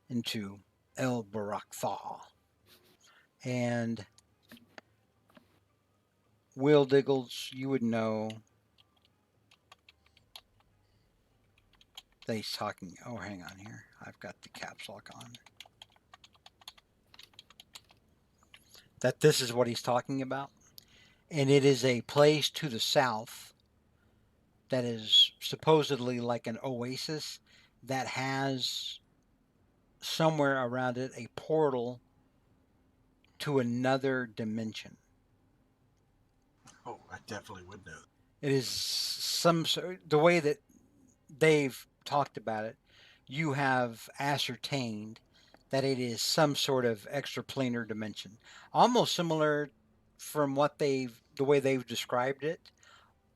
into El Barakthal, and Will Diggles, you would know that he's talking." Oh, hang on here. I've got the caps lock on. That this is what he's talking about. And it is a place to the south that is supposedly like an oasis that has somewhere around it a portal to another dimension. Oh, I definitely would know. It is the way that they've talked about it, you have ascertained that it is some sort of extraplanar dimension, almost similar from the way they've described it,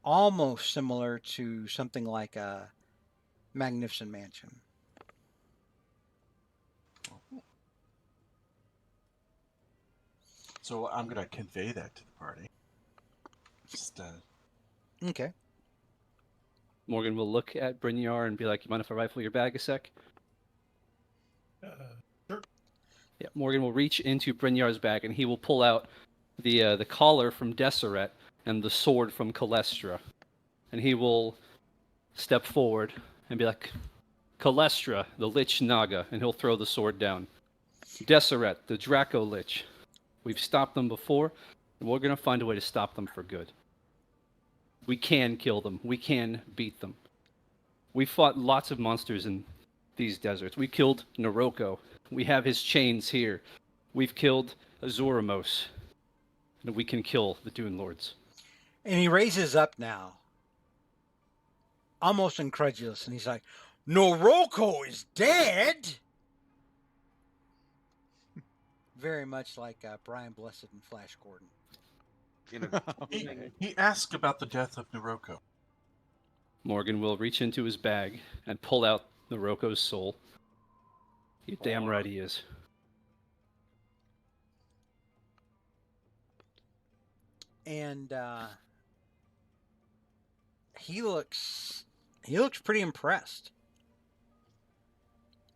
almost similar to something like magnificent mansion. So I'm gonna convey that to the party. Just Okay. Morgan will look at Brynjar and be like, "You mind if I rifle your bag a sec?" Sure. Yeah. Morgan will reach into Brynjar's bag and he will pull out the collar from Deseret and the sword from Calestra, and he will step forward and be like, "Calestra, the Lich Naga," and he'll throw the sword down. "Deseret, the Draco Lich. We've stopped them before, and we're gonna find a way to stop them for good. We can kill them. We can beat them. We fought lots of monsters in these deserts. We killed Noroko. We have his chains here. We've killed Azuramos. And we can kill the Dune Lords." And he raises up now, almost incredulous, and he's like, Noroko is dead? Very much like Brian Blessed and Flash Gordon. You know, he asked about the death of Noroko. Morgan will reach into his bag and pull out Noroko's soul. You damn right he is. And he looks pretty impressed.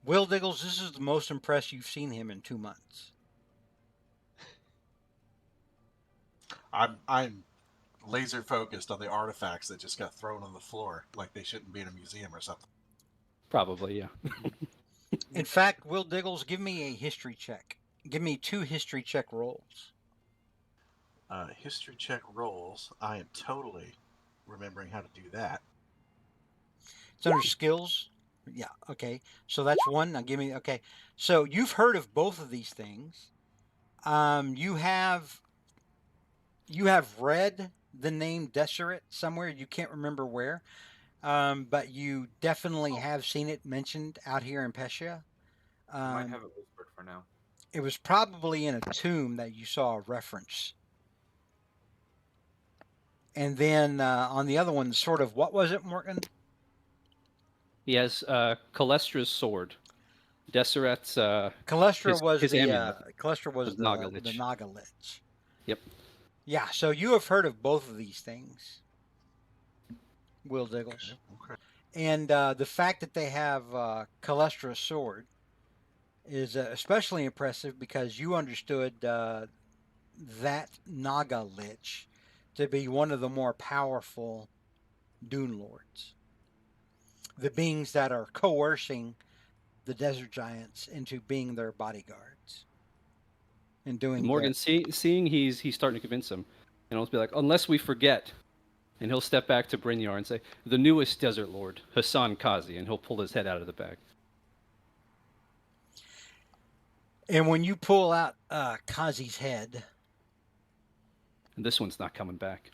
Will Diggles, this is the most impressed you've seen him in 2 months. I'm laser focused on the artifacts that just got thrown on the floor, like they shouldn't be in a museum or something. Probably, yeah. In fact, Will Diggles, give me a history check. Give me 2 history check rolls. History check rolls. I am totally remembering how to do that. It's under skills. Yeah, okay. So that's 1. Now give me, okay. So you've heard of both of these things. You have read the name Deseret somewhere. You can't remember where. But you definitely have seen it mentioned out here in Pescia. you might have it whispered for now. It was probably in a tomb that you saw a reference. And then on the other one, sort of, what was it, Morgan? He has Calestra's sword. Deseret's Calestra was his the amulet. the Naga Lich. the Naga Lich. Yep. Yeah, so you have heard of both of these things, Will Diggles. Okay. And the fact that they have Calestra's sword is especially impressive because you understood that Naga Lich to be one of the more powerful Dune Lords. The beings that are coercing the desert giants into being their bodyguards and doing Morgan, seeing he's starting to convince him, and I'll be like, "Unless we forget," and he'll step back to Brynjar and say, "The newest desert lord, Hassan Kazi," and he'll pull his head out of the bag. And when you pull out Kazi's head, And this one's not coming back.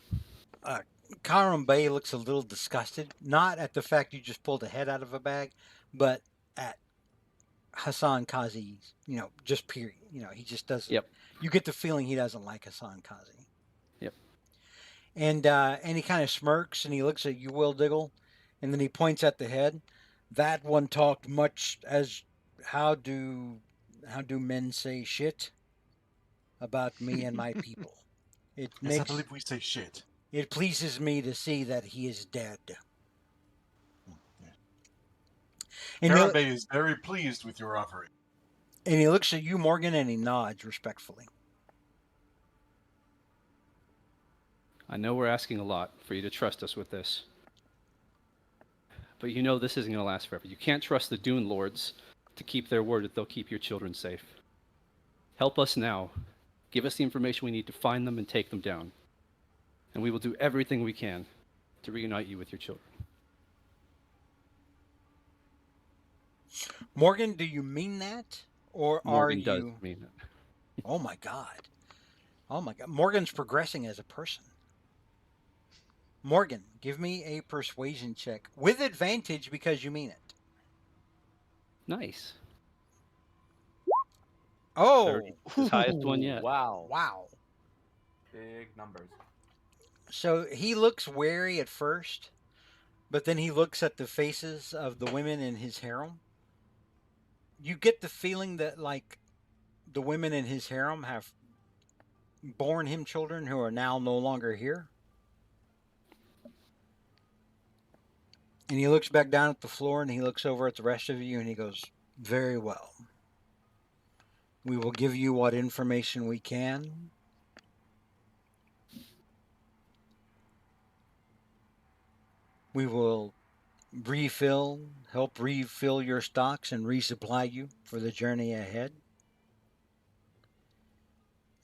Karam Bey looks a little disgusted, not at the fact you just pulled a head out of a bag, but at Hassan Kazi, just period. He just doesn't. Yep. You get the feeling he doesn't like Hassan Kazi. Yep. And he kind of smirks and he looks at you, Will Diggle, and then he points at the head. That one talked much as how do men say shit about me and my people. Yes, I believe we say shit. It pleases me to see that he is dead. And Karabe is very pleased with your offering. And he looks at you, Morgan, and he nods respectfully. I know we're asking a lot for you to trust us with this. But this isn't going to last forever. You can't trust the Dune Lords to keep their word that they'll keep your children safe. Help us now. Give us the information we need to find them and take them down. And we will do everything we can to reunite you with your children. Morgan, do you mean that? Or Morgan are does you... mean it. Oh my God. Oh my God. Morgan's progressing as a person. Morgan, give me a persuasion check with advantage because you mean it. Nice. Oh, 30. His highest one yet. Wow. wow. Big numbers. So he looks wary at first, But then he looks at the faces of the women in his harem. You get the feeling that, like, the women in his harem have borne him children who are now no longer here. And he looks back down at the floor and he looks over at the rest of you and he goes, "Very well. We will give you what information we can. We will help refill your stocks and resupply you for the journey ahead,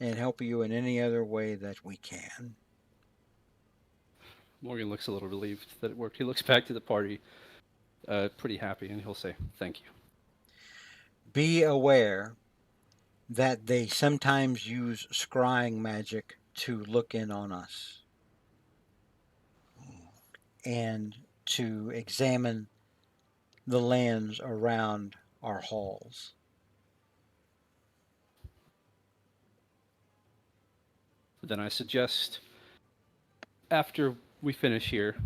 and help you in any other way that we can." Morgan looks a little relieved that it worked. He looks back to the party, pretty happy, and he'll say, "Thank you." Be aware that they sometimes use scrying magic to look in on us and to examine the lands around our halls. Then I suggest, after we finish here,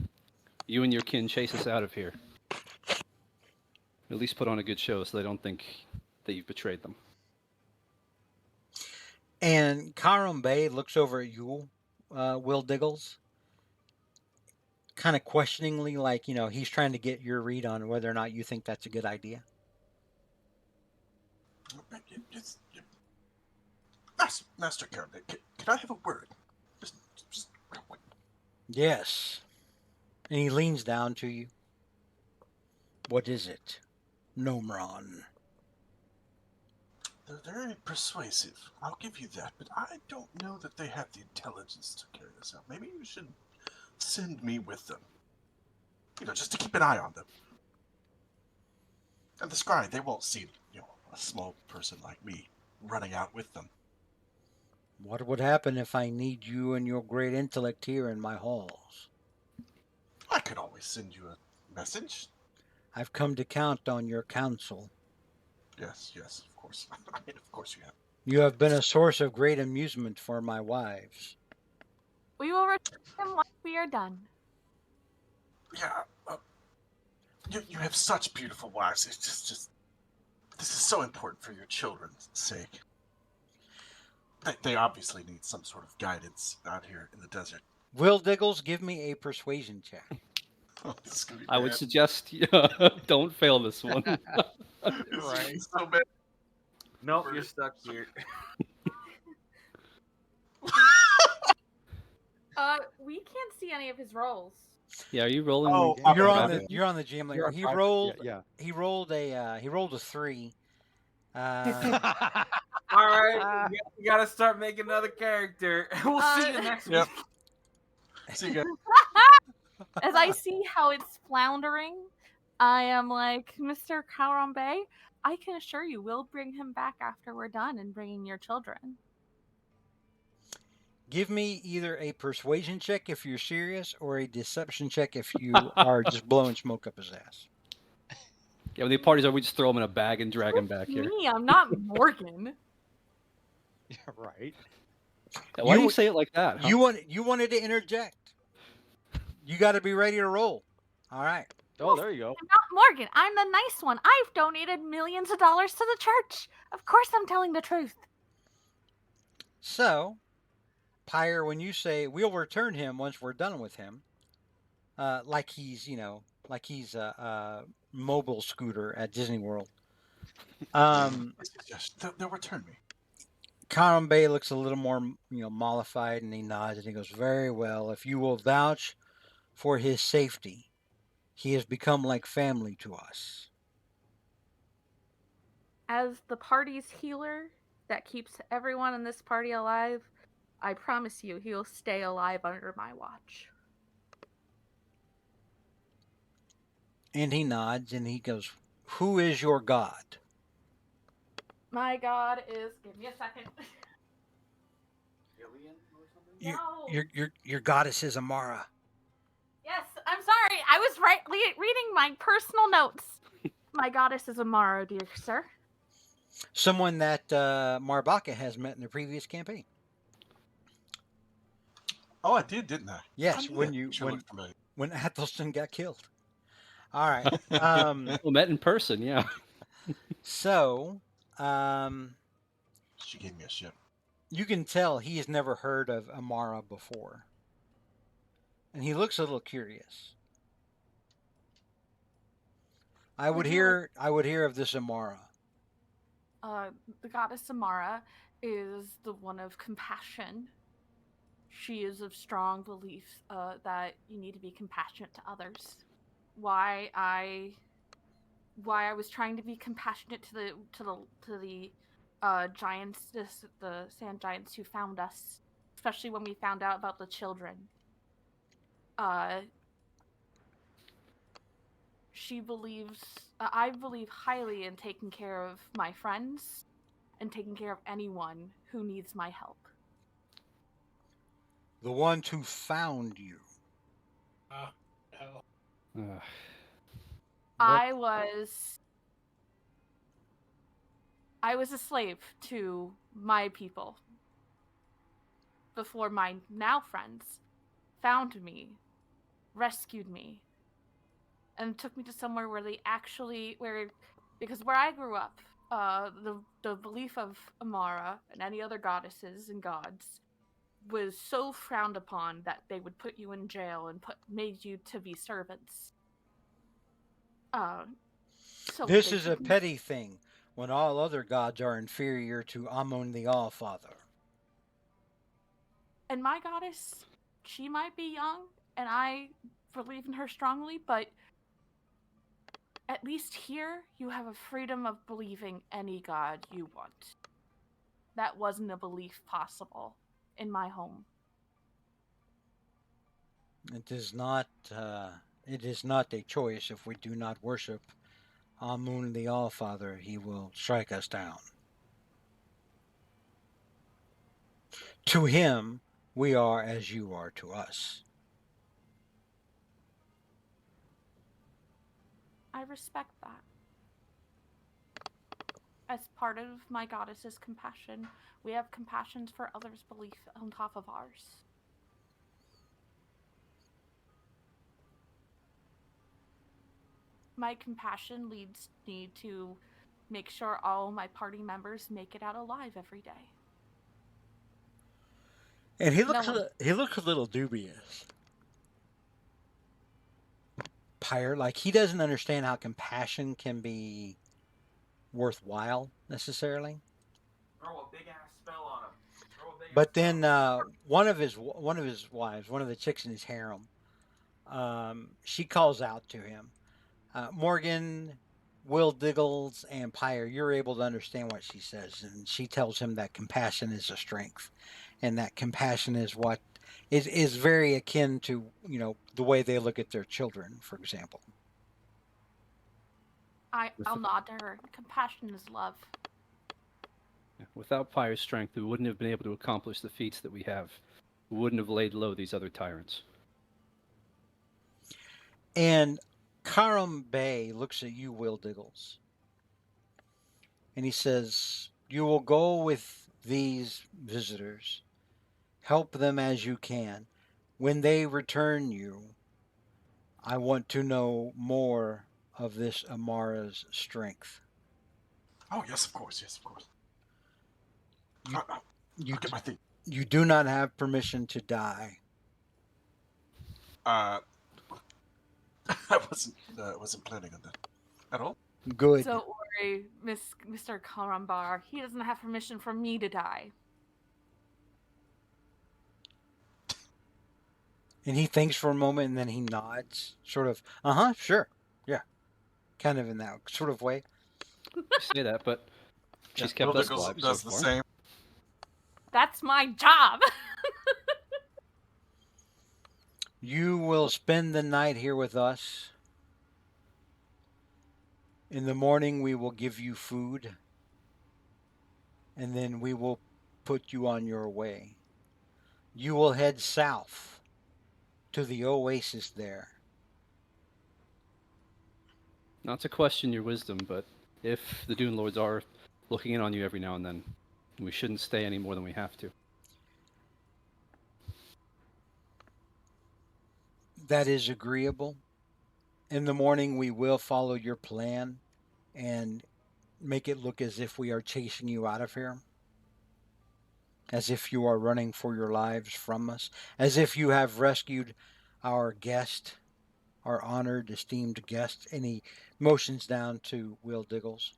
you and your kin chase us out of here. At least put on a good show so they don't think that you've betrayed them. And Karam Bey looks over at you, Will Diggles, kind of questioningly, like, he's trying to get your read on whether or not you think that's a good idea. Master Carabin, can I have a word? Just real quick. Yes. And he leans down to you. What is it, Nomron? They're very persuasive. I'll give you that, but I don't know that they have the intelligence to carry this out. Maybe you should send me with them. Just to keep an eye on them. And the scry, they won't see, a small person like me running out with them. What would happen if I need you and your great intellect here in my halls? I could always send you a message. I've come to count on your counsel. Yes, of course. Of course you have. You have been a source of great amusement for my wives. We will return him once we are done. Yeah, you have such beautiful wives. It's just this is so important for your children's sake. They obviously need some sort of guidance out here in the desert. Will Diggles, give me a persuasion check. Oh, this is gonna be I would bad. suggest don't fail this one. This is gonna be so bad. Nope, you're stuck here. We can't see any of his rolls. Yeah, are you rolling? Oh, the- You're on private? the GM You're layer. on He private, rolled. Yeah. He rolled a 3. All right, we gotta start making another character. We'll see you next Yep. week. See you guys. As I see how it's floundering, I am like, Mr. Karambe, I can assure you we'll bring him back after we're done and bringing your children. Give me either a persuasion check if you're serious, or a deception check if you are just blowing smoke up his ass. Yeah, when the parties are, we just throw him in a bag and drag him back here. Me, I'm not Morgan. Yeah, right. Yeah, why do You- you say it like that? Huh? You wanted to interject. You got to be ready to roll. All right. Oh, there you go. I'm not Morgan. I'm the nice one. I've donated millions of dollars to the church. Of course I'm telling the truth. So, Pyre, when you say we'll return him once we're done with him, like he's a mobile scooter at Disney World. Yes, they'll return me. Karam Bey looks a little more, mollified, and he nods and he goes, "Very well. If you will vouch for his safety, he has become like family to us." As the party's healer that keeps everyone in this party alive, I promise you he'll stay alive under my watch. And he nods and he goes, "Who is your god?" My god is... Give me a second. Your, No. your goddess is Amara. Yes, I'm sorry. I was reading my personal notes. My goddess is Amara, dear sir. Someone that Marbaka has met in the previous campaign. Oh, I did, didn't I? Yes, I knew when that. you Sure when looked familiar. when Athelstan got killed. All right. Well, met in person, yeah. So, um, She gave me a ship. you can tell he has never heard of Amara before, and he looks a little curious. I would hear of this Amara. Uh, the goddess Samara is the one of compassion. She is of strong belief that you need to be compassionate to others. Why I why I was trying to be compassionate to the giants, the sand giants who found us, especially when we found out about the children. Uh, she believes I believe highly in taking care of my friends and taking care of anyone who needs my help. The ones who found you. Ah, hell. Uh, What? I was I was a slave to my people before my now friends found me, rescued me, and took me to somewhere where they actually because where I grew up, the belief of Amara and any other goddesses and gods was so frowned upon that they would put you in jail and made you to be servants. Uh, so This they is a took me, petty thing when all other gods are inferior to Amun the Allfather. and my goddess, she might be young, and I believe in her strongly, but at least here you have a freedom of believing any god you want. That wasn't a belief possible in my home. It is not. It is not a choice. If we do not worship Amun the Allfather, he will strike us down. To him, we are as you are to us. I respect that. As part of my goddess's compassion, we have compassions for others' belief on top of ours. My compassion leads me to make sure all my party members make it out alive every day. And No one. he looks a little dubious. Pyre, like he doesn't understand how compassion can be worthwhile necessarily. Throw a big ass spell on him. Throw a big But ass then spell. one of his wives, one of the chicks in his harem, she calls out to him, Morgan, Will Diggles, and Pyre. You're able to understand what she says, and she tells him that compassion is a strength, and that compassion is what is very akin to the way they look at their children, for example. I'll nod to her. Compassion is love. without Pyre's strength, we wouldn't have been able to accomplish the feats that we have. We wouldn't have laid low these other tyrants. And Karam Bey looks at you, Will Diggles, and he says, "You will go with these visitors. Help them as you can. When they return you, I want to know more of this Amara's strength. Oh yes, of course, yes, of course. You, you, I'll get my thing. you do not have permission to die." I wasn't planning on that at all. Good. Don't worry, Mr. Karambar. He doesn't have permission for me to die. And he thinks for a moment and then he nods, sort of, uh-huh, sure, yeah, kind of in that sort of way. You say that, but she's Yeah, kept Will us Diggles alive so does the far. same. That's my job. You will spend the night here with us. In the morning, we will give you food, and then we will put you on your way. You will head south to the oasis there. Not to question your wisdom, but if the Dune Lords are looking in on you every now and then, we shouldn't stay any more than we have to. That is agreeable. In the morning, we will follow your plan and make it look as if we are chasing you out of here, as if you are running for your lives from us, as if you have rescued our guest, our honored, esteemed guest. And he motions down to Will Diggles.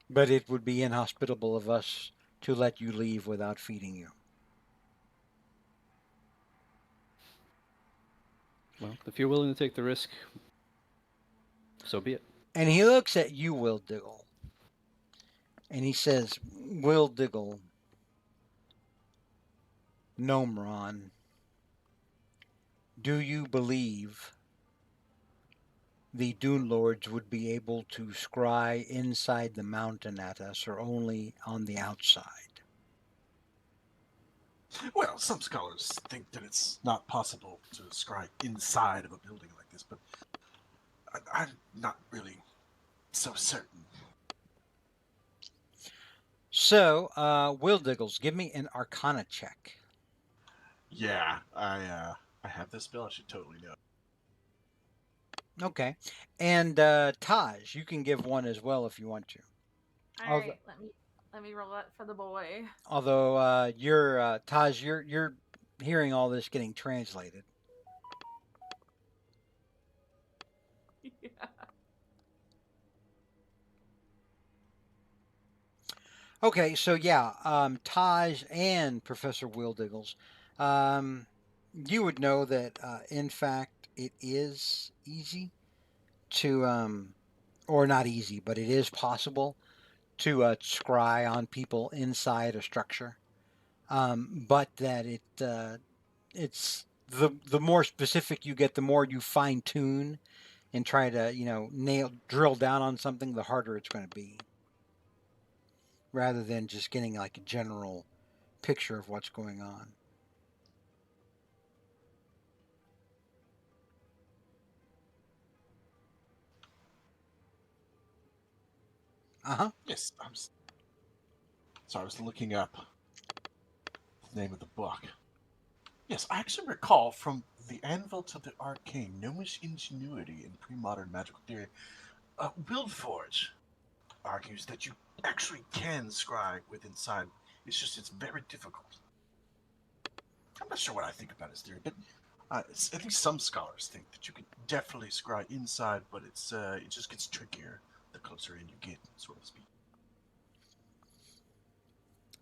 But it would be inhospitable of us to let you leave without feeding you. Well, if you're willing to take the risk, so be it. And he looks at you, Will Diggle, and he says, Will Diggle, Nomron, do you believe the Dune Lords would be able to scry inside the mountain at us or only on the outside? Well, some scholars think that it's not possible to scry inside of a building like this, but I'm not really so certain. So, Will Diggles, give me an Arcana check. Yeah, I have this spell. I should totally know. Okay. And Taj, you can give one as well if you want to. All right, let me roll that for the boy. Although you're Taj, you're hearing all this getting translated. Yeah. Okay, so yeah, Taj and Professor Will Diggles, um, you would know that in fact it is easy to, or not easy, but it is possible to scry on people inside a structure. But that it's the more specific you get, the more you fine tune and try to drill down on something, the harder it's going to be. Rather than just getting like a general picture of what's going on. Uh huh. Yes, I was looking up the name of the book. Yes, I actually recall from the Anvil to the Arcane, Gnomish Ingenuity in Pre-Modern Magical Theory. Wildforge argues that you actually can scry with inside. It's very difficult. I'm not sure what I think about his theory, but at least some scholars think that you can definitely scry inside, but it just gets trickier the closer in you get, so to speak.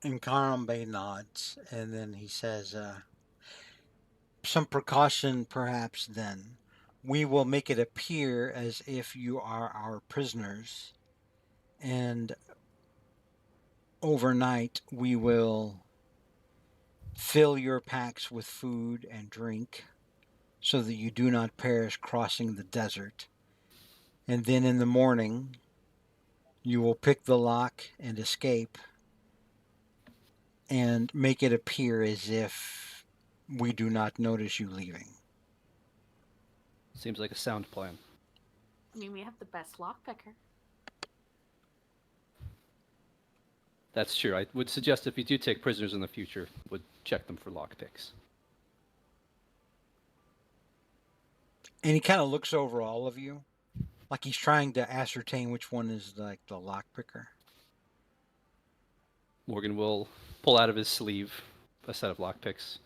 And Karambe nods, and then he says, "Some precaution, perhaps. Then we will make it appear as if you are our prisoners, and overnight we will fill your packs with food and drink, so that you do not perish crossing the desert. And then in the morning, you will pick the lock and escape." And make it appear as if we do not notice you leaving. Seems like a sound plan. I mean, we have the best lockpicker. That's true. I would suggest if you do take prisoners in the future, would check them for lockpicks. And he kind of looks over all of you, like he's trying to ascertain which one is like the lockpicker. Morgan will pull out of his sleeve a set of lockpicks.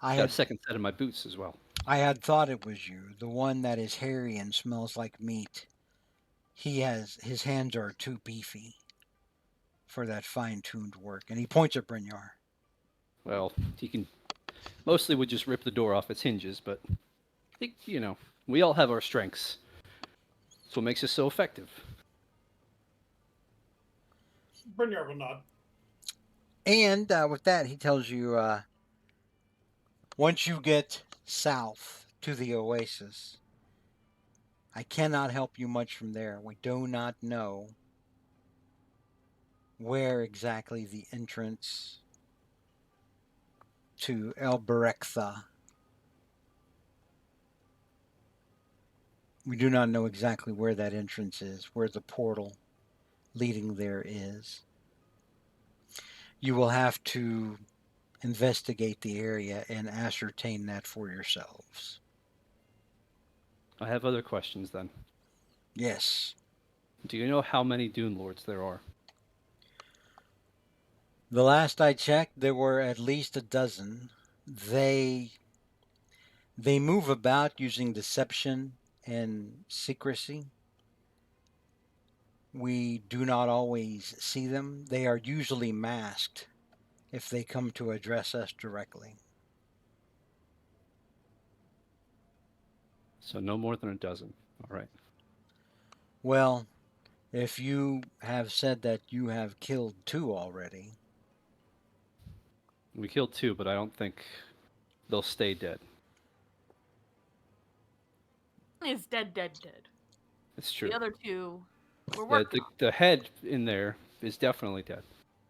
I Got a had second set in my boots as well. I had thought it was you, the one that is hairy and smells like meat. His hands are too beefy for that fine-tuned work, and he points at Brynjar. Well, he can mostly would just rip the door off its hinges, but I think, we all have our strengths. That's what makes us so effective. Brynjar will nod. And with that, he tells you once you get south to the oasis, I cannot help you much from there. We do not know where exactly the entrance to El Berektha. We do not know exactly where that entrance is, where the portal leading there is. You will have to investigate the area and ascertain that for yourselves. I have other questions then. Yes. Do you know how many Dune Lords there are? The last I checked, there were at least a dozen. They they move about using deception and secrecy. We do not always see them. They are usually masked if they come to address us directly. So no more than a dozen. All right. Well, if you have said that you have killed two already, We killed two, but I don't think they'll stay dead. Is dead, dead, dead. It's true. The other two, we're The, working the, on. the head in there is definitely dead.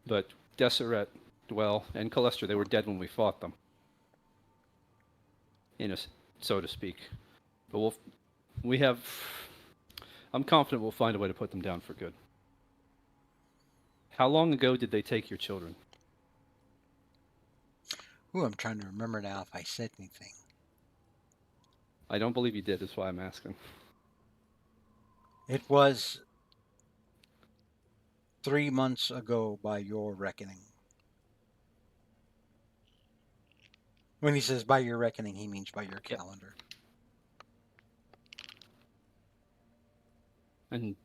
But Deseret, Dwell, and Callister, they were dead when we fought them. So to speak. But we have. I'm confident we'll find a way to put them down for good. How long ago did they take your children? ooh, I'm trying to remember now if I said anything. I don't believe you did. That's why I'm asking. It was 3 months ago by your reckoning. When he says by your reckoning, he means by your Yep. calendar. And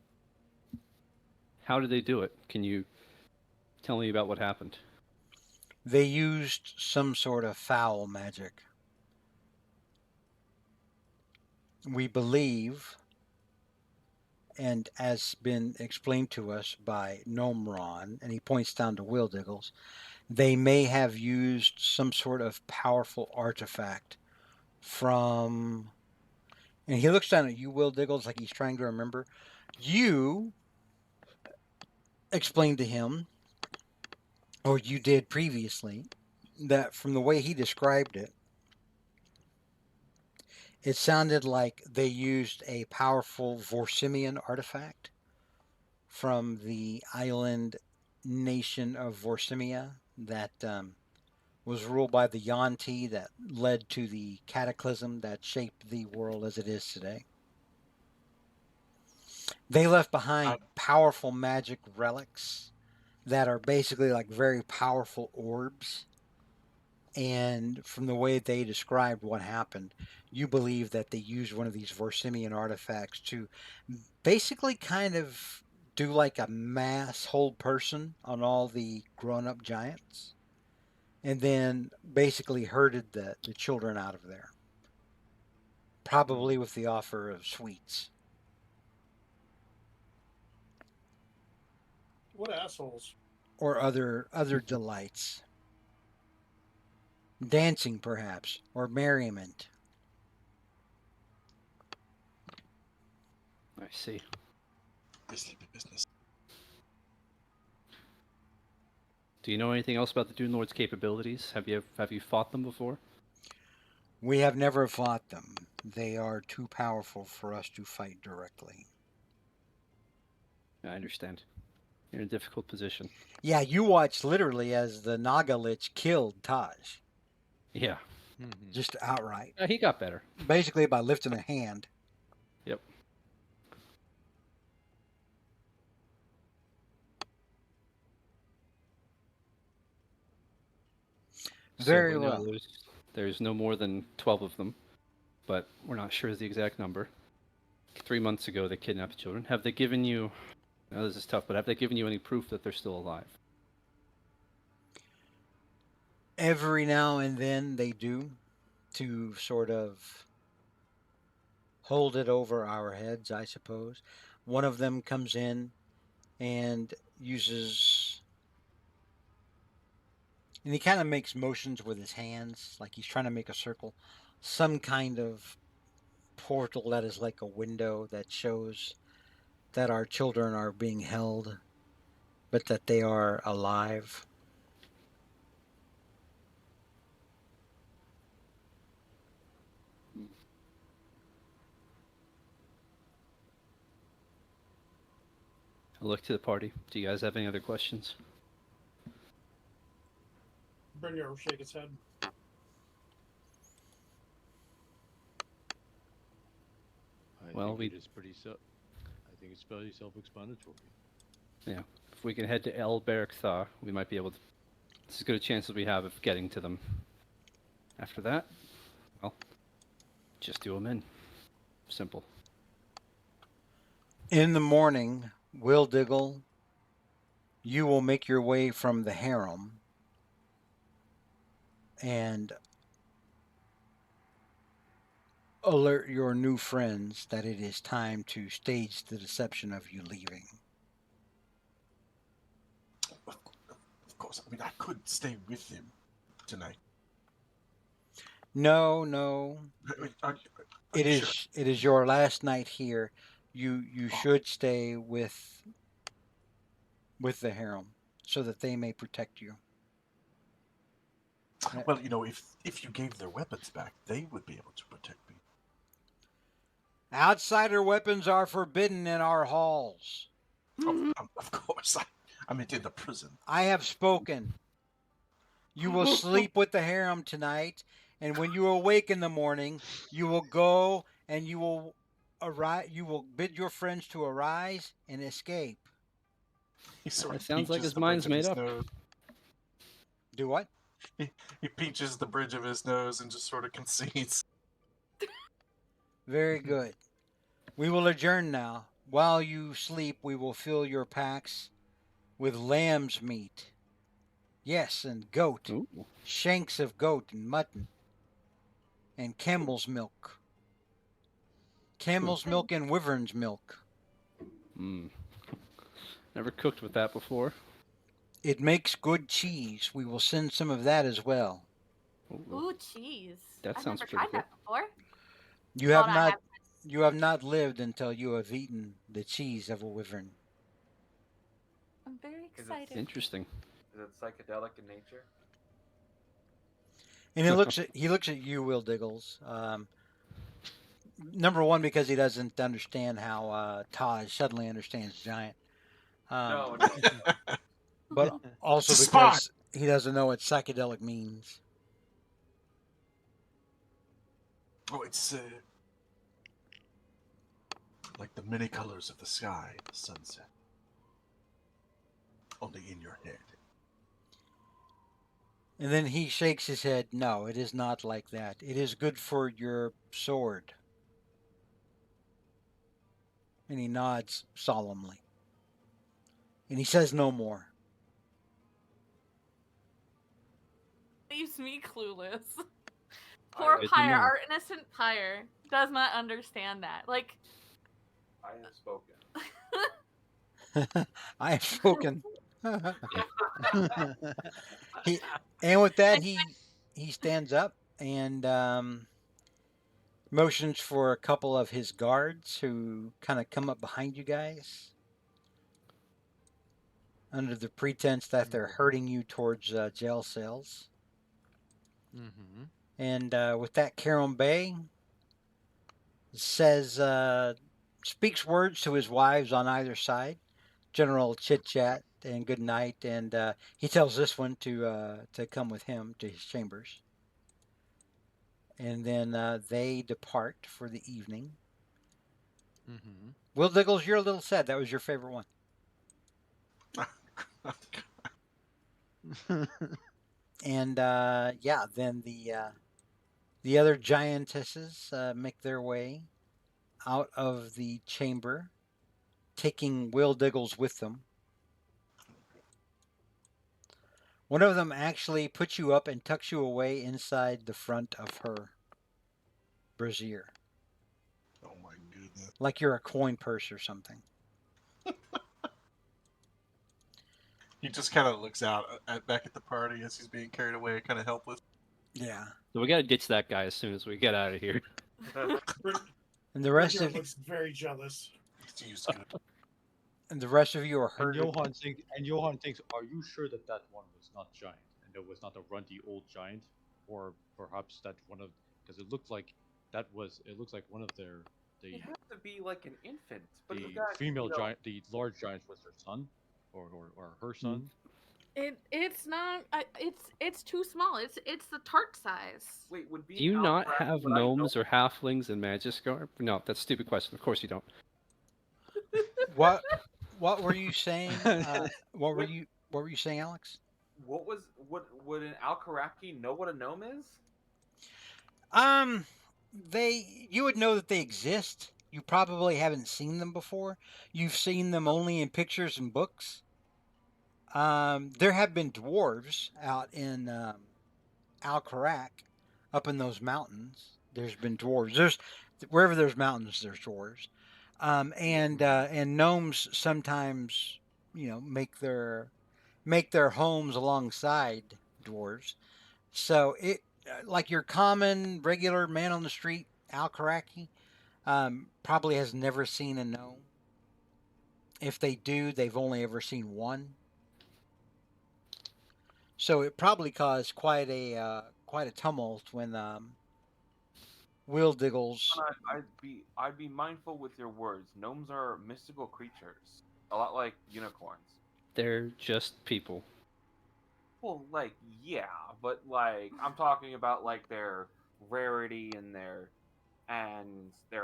how did they do it? Can you tell me about what happened? They used some sort of foul magic. We believe, and as been explained to us by Nomron, and he points down to Will Diggles, they may have used some sort of powerful artifact from. And he looks down at you, Will Diggles, like he's trying to remember. You explained to him, or you did previously, that from the way he described it, it sounded like they used a powerful Vorsimian artifact from the island nation of Vorsimia that was ruled by the Yuan-Ti that led to the cataclysm that shaped the world as it is today. They left behind powerful magic relics that are basically like very powerful orbs. And from the way they described what happened, you believe that they used one of these Vorsimian artifacts to basically kind of do like a mass hold person on all the grown up giants and then basically herded the children out of there, probably with the offer of sweets What assholes. or other delights, dancing perhaps, or merriment. I see. Sleepy business. Do you know anything else about the Dune Lord's capabilities? Have you fought them before? We have never fought them. They are too powerful for us to fight directly. I understand. You're in a difficult position. Yeah, you watched literally as the Naga Lich killed Taj, Yeah. just outright, He got better. basically by lifting a hand. Yep. Very so we know well. there's no more than 12 of them, but we're not sure the exact number. 3 months ago, they kidnapped the children. Have they given you? Now this is tough, but have they given you any proof that they're still alive? Every now and then they do to sort of hold it over our heads, I suppose. One of them comes in and uses, and he kind of makes motions with his hands, like he's trying to make a circle, some kind of portal that is like a window that shows that our children are being held, but that they are alive. I look to the party. Do you guys have any other questions? Brynjar will shake his head. Well, think it is pretty I think it's pretty self-explanatory. yeah, if we can head to El Berktha, we might be able to. This is as good a chance as we have of getting to them. After that, well, just do them in. Simple. In the morning, Will Diggle, you will make your way from the harem and alert your new friends that it is time to stage the deception of you leaving. Of course, I mean, I could stay with him tonight. No, no. Are It you is sure? it is your last night here. You should stay with the harem so that they may protect you. Well, if you gave their weapons back, they would be able to protect me. Outsider weapons are forbidden in our halls. Of course, I meant in the prison. I have spoken. You will sleep with the harem tonight, and when you awake in the morning, you will go and you will arise. You will bid your friends to arise and escape. He sort It of sounds like pinches his the bridge mind's of made his up. nose. Do what? He pinches the bridge of his nose and just sort of concedes. Very good. We will adjourn now. While you sleep, we will fill your packs with lamb's meat. Yes, and goat. Ooh. Shanks of goat and mutton. And camel's milk. Camel's milk and wyvern's milk. Mm. Never cooked with that before. It makes good cheese. We will send some of that as well. Ooh. Ooh, cheese. That I've sounds never pretty tried good. that before. You have Well, I not have. you have not lived until you have eaten the cheese of a wyvern. I'm very Is it- excited. Interesting. Is it psychedelic in nature? And he looks at you, Will Diggles. Number one, because he doesn't understand how Taj suddenly understands giant. No, But also It's a spy! because he doesn't know what psychedelic means. Oh, it's like the many colors of the sky, the sunset. Only in your head. And then he shakes his head. No, it is not like that. It is good for your sword. And he nods solemnly. And he says no more. Leaves me clueless. I Poor have- Pyre, know. our innocent Pyre, does not understand that. Like, I have spoken. I have spoken. And with that, he stands up and motions for a couple of his guards who kind of come up behind you guys under the pretense that they're herding you towards jail cells. Mm-hmm. And with that, Caron Bay says, speaks words to his wives on either side, general chit chat and good night, and he tells this one to come with him to his chambers. And then they depart for the evening. Mm-hmm. Will Diggles, you're a little sad. That was your favorite one. And yeah, then the other giantesses make their way out of the chamber, taking Will Diggles with them. One of them actually puts you up and tucks you away inside the front of her brassiere, Oh my goodness. like you're a coin purse or something. He just kind of looks out back at the party as he's being carried away, kind of helpless. Yeah. So we gotta ditch that guy as soon as we get out of here. And the rest Brynjar of looks very jealous. He's used good. you are And herded. Johan thinks, are you sure that that one was not giant? And it was not a runty old giant? Or perhaps that one of... Because it looks like one of their... It has to be like an infant, but The he's got, female you know, giant, the large giant was her son? Or her son? It's not. It's too small. It's the tart size. Wait, would Do being you not Alcraft have what I know? gnomes or halflings in Magikarp? No, that's a stupid question. Of course you don't. What what were you saying? What What were you saying, Alex? what would an Alcaraki know what a gnome is? Um, you would know that they exist. You probably haven't seen them before. You've seen them only in pictures and books. There have been dwarves out in Alcarac, up in those mountains. There's been dwarves. There's wherever there's mountains, there's dwarves. And gnomes sometimes, make their homes alongside dwarves. So like your common regular man on the street, Alcaraki, probably has never seen a gnome. If they do, they've only ever seen one. So it probably caused quite a tumult when Will Diggles. I'd be mindful with your words. Gnomes are mystical creatures, a lot like unicorns. They're just people. Well, like yeah, but like I'm talking about like their rarity and their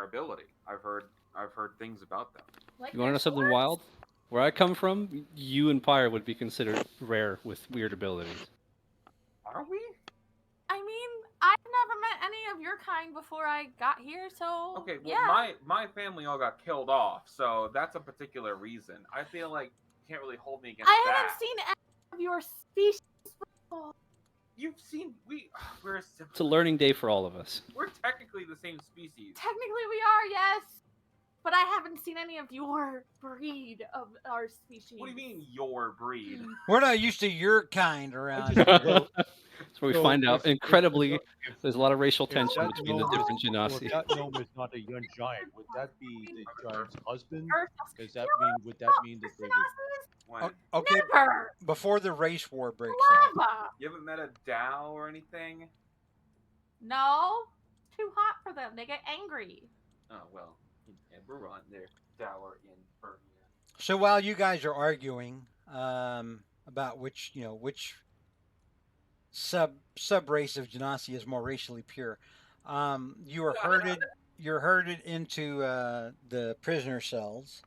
ability. I've heard things about them. Like You want to their know something swords? wild? Where I come from, you and Pyre would be considered rare with weird abilities. Are we? I mean, I've never met any of your kind before I got here, so Okay, well yeah. my family all got killed off, so that's a particular reason. I feel like you can't really hold me against I that. haven't seen any of your species. You've seen we're It's a learning day for all of us. we're technically the same species. Technically, we are, yes, but I haven't seen any of your breed of our species. What do you mean your breed? We're not used to your kind around just- here. well, That's where we so find out if incredibly there's a lot of racial if tension that between the gnome different is, well, if genasi. that gnome is not a young giant, would that be the giant's husband? Or- Does that mean would that mean that they would? When Okay, Never. before the race war breaks out. Lava. you haven't met a Dow or anything? No, it's too hot for them. They get angry. Oh well, in Eberron, they're dour in Bernia. So while you guys are arguing about which sub race of Genasi is more racially pure, you're herded into the prisoner cells,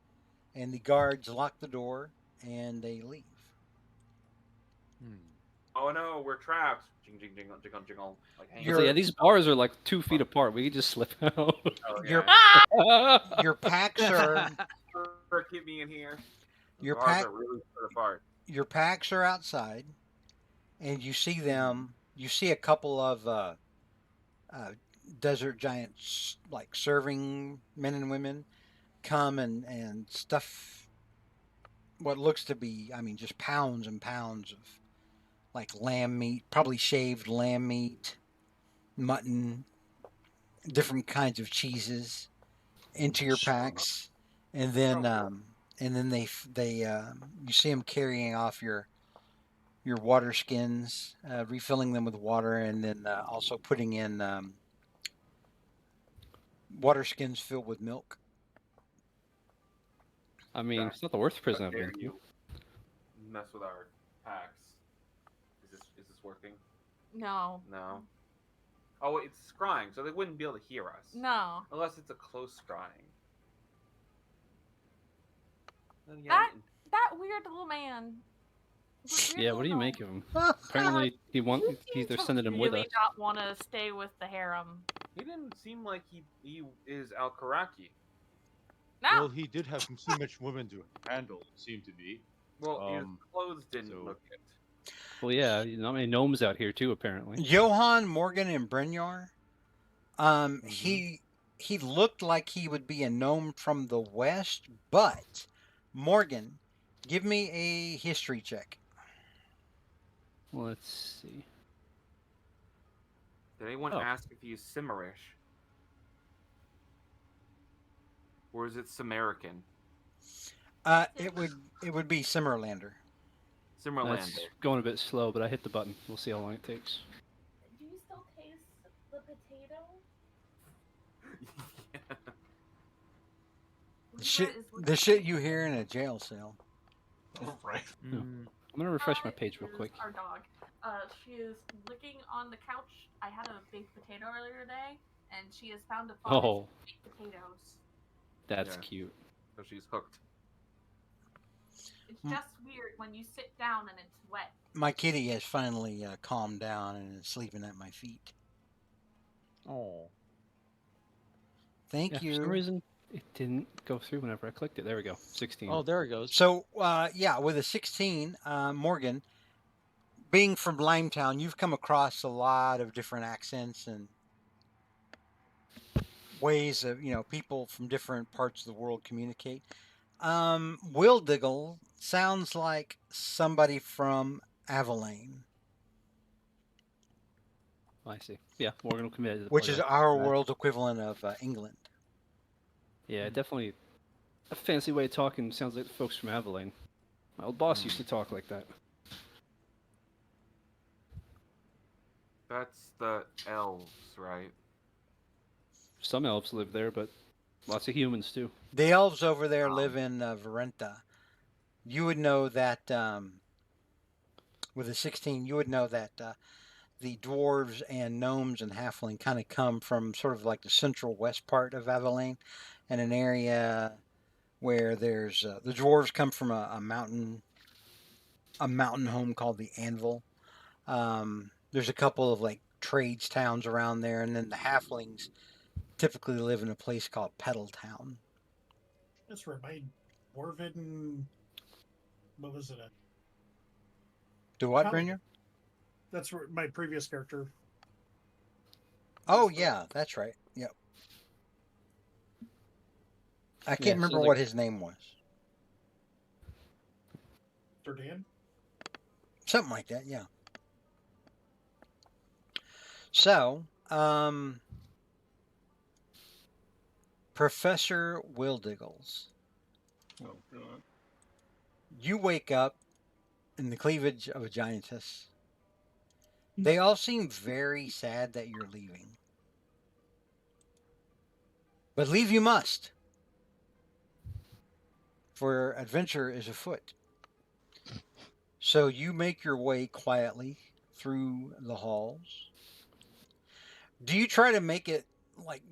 and the guards lock the door and they leave. Oh no, we're trapped. Jing jing jingle jingle jingle. Like hang You're- Yeah, these bars are like 2 feet apart. We could just slip out. Oh, Your yeah. your packs are Keep me in here. Your The bars pack- are really split apart. your packs are outside, and you see them. You see a couple of desert giants, like serving men and women, come and stuff what looks to be, I mean, just pounds and pounds of like lamb meat, probably shaved lamb meat, mutton, different kinds of cheeses into your packs, and then you see them carrying off your water skins, refilling them with water, and then also putting in water skins filled with milk. I mean, it's not the worst prison How I've dare been to. you mess with our packs? Is this working? No. No. Oh, it's scrying, so they wouldn't be able to hear us. No. Unless it's a close scrying. Then again, That weird little man. Yeah, what do you make of him? Apparently, they're sending him with us. Really not want to stay with the harem. he didn't seem like he is Alcaraki. No. Well, he did have too much women to handle. It seemed to be. Well, his Um, clothes didn't so- look it. Well, yeah, not many gnomes out here too, apparently. Johann, Morgan, and Brynjar. He looked like he would be a gnome from the west, but Morgan, give me a history check. Let's see. Did anyone Oh. ask if he's Cimmerish? Or is it Cimmerican? It would be Simmerlander. Cimmerlander. That's going a bit slow, but I hit the button. We'll see how long it takes. Do you still taste the potato? The shit you hear in a jail cell. Right. mm, I'm gonna refresh my page real is quick. our dog. She is licking on the couch. I had a baked potato earlier today, and she has found a fondness Oh, for baked potatoes. that's Yeah. cute. So she's hooked. It's Mm. just weird when you sit down and it's wet. My kitty has finally calmed down and is sleeping at my feet. Oh. Thank Yeah, for some you. reason it didn't go through whenever I clicked it. There we go. 16. Oh, there it goes. So, yeah, with a 16, Morgan, being from Limetown, you've come across a lot of different accents and ways of, people from different parts of the world communicate. Will Diggle sounds like somebody from Abilene, I see. Yeah, Morgan will commit to the which party is after our that. world equivalent of England. Yeah, definitely a fancy way of talking. Sounds like the folks from Abilene. My old boss used to talk like that. That's the elves, right? Some elves live there, but lots of humans too. The elves over there Um, live in Varenta. You would know that with a 16, you would know that the dwarves and gnomes and halfling kind of come from sort of like the central west part of Abilene, and an area where there's the dwarves come from a mountain home called the Anvil. There's a couple of like trades towns around there, and then the halflings typically live in a place called Petal Town. That's where my dwarven. What was it? Do what, Paladin. Brynjar? That's where my previous character. Oh was from. yeah, that's right. Yep. I Yeah, can't remember sounds what like his name was. Durdan. Something like that. Yeah. So, Professor Wildiggles, Oh, God. you wake up in the cleavage of a giantess. They all seem very sad that you're leaving. But leave you must, for adventure is afoot. So you make your way quietly through the halls. Do you try to make it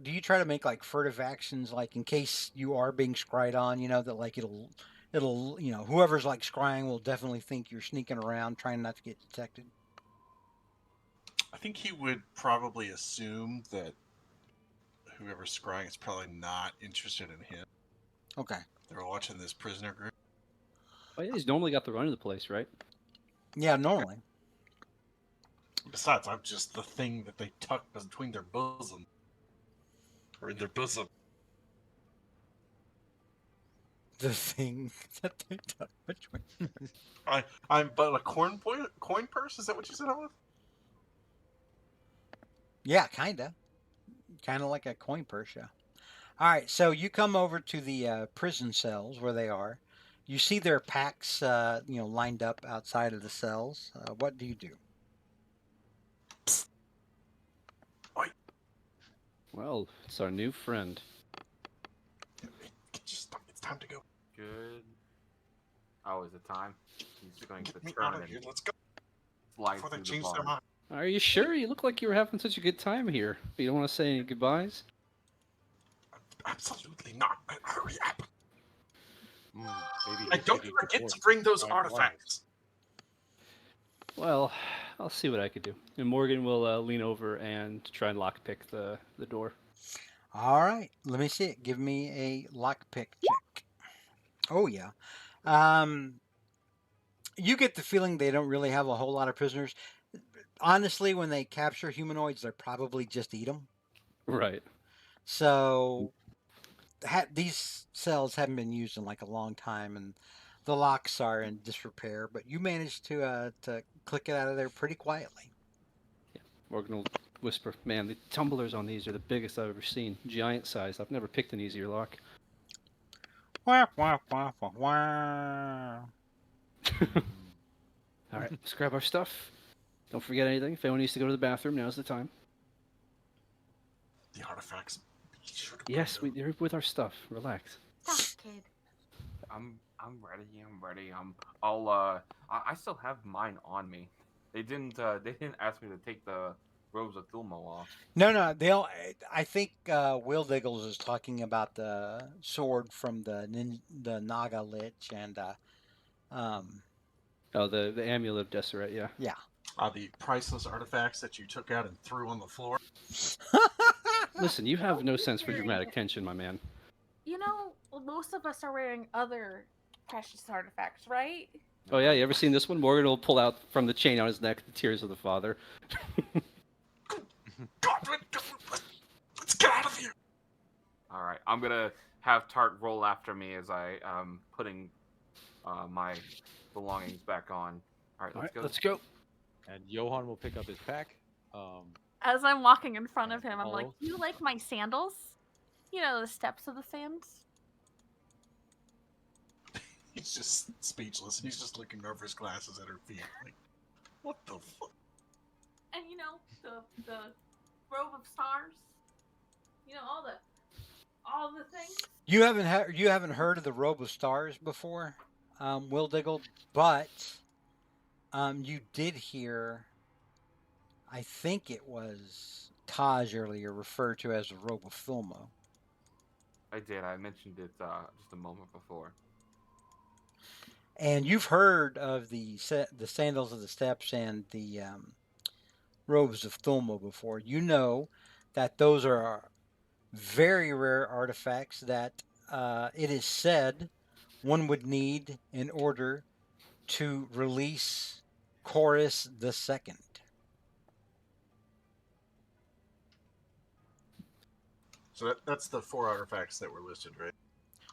do you try to make like furtive actions like in case you are being scryed on, that like it'll whoever's like scrying will definitely think you're sneaking around trying not to get detected. I think he would probably assume that whoever's scrying is probably not interested in him. Okay. They're watching this prisoner group. Oh yeah, he's normally got the run of the place, right? Yeah, normally. Besides, I'm just the thing that they tuck between their bosom. Or in their bosom. The thing that they tuck between. I'm but a coin purse? Is that what you said, Olive? Yeah, kinda like a coin purse. Yeah. All right, so you come over to the prison cells where they are. You see their packs, lined up outside of the cells. What do you do? Oi. Well, it's our new friend. It's time to go. Good. Oh, is it time? He's going to Get me turn out of and here. Let's go slide before they through the change bar. their mind. Are you sure? You look like you were having such a good time here. You don't want to say any goodbyes? Absolutely not. Hurry up. Maybe I don't forget to bring those artifacts. Well, I'll see what I could do. And Morgan will lean over and try and lockpick the door. All right, let me see it. Give me a lockpick check. Oh yeah. Um, you get the feeling they don't really have a whole lot of prisoners. Honestly, when they capture humanoids, they're probably just eat them. Right. So these cells haven't been used in like a long time, and the locks are in disrepair. But you managed to click it out of there pretty quietly. Morgan will whisper, "Man, the tumblers on these are the biggest I've ever seen. Giant size. I've never picked an easier lock." Wah, wah, wah, wah, wah. All right, let's grab our stuff. Don't forget anything. If anyone needs to go to the bathroom, now's the time. The artifacts. Be sure to Yes, bring them. we're with our stuff. Relax. Stop, kid. I'm I'm ready. I'm ready. I still have mine on me. They didn't ask me to take the robes of Thulmo off. No, no, they'll. I think Will Diggles is talking about the sword from the Naga Lich, and um, Oh, the amulet of Deseret, yeah. yeah. The priceless artifacts that you took out and threw on the floor. Listen, you have no sense for Wearing- dramatic tension, my man. You know, most of us are wearing other precious artifacts, right? Oh yeah, you ever seen this one? Morgan will pull out from the chain on his neck the tears of the father. God, let's get out of here. All right, I'm gonna have Tart roll after me as I putting my belongings back on. All right, All let's right, go. let's go. And Johan will pick up his pack. As I'm walking in front of And him, I'm like, follow. "You like my sandals? You know, the steps of the sands." He's just speechless. He's just looking over his glasses at her feet. Like, what the fuck? And you know, the robe of stars. You know, all the things. You haven't heard of the Robe of Stars before, Will Diggle, but you did hear. I think it was Taj earlier referred to as the Robe of Thulmo. I did. I mentioned it just a moment before. And you've heard of the sandals of the steps and the robes of Thulmo before. You know that those are very rare artifacts that it is said one would need in order to release Chorus the Second. So that's the 4 artifacts that were listed, right?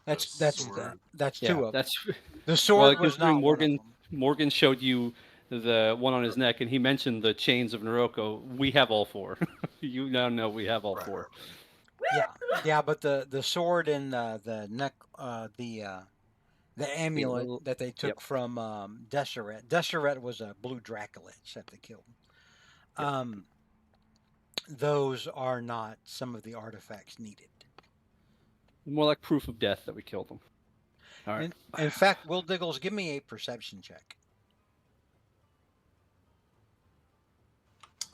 That's The that's sword. that's Yeah, two of them. that's The well, sword was considering not one of Morgan them. Morgan showed you the one on his neck, and he mentioned the chains of Noroko. We have all 4. You now know we have all Right, 4. right, right. Yeah, but the sword and the neck, the The amulet little, that they yep, took from Deseret. Deseret was a blue Dracolich that they killed. yep. Um, those are not some of the artifacts needed. More like proof of death that we killed them. All right. In fact, Will Diggles, give me a perception check.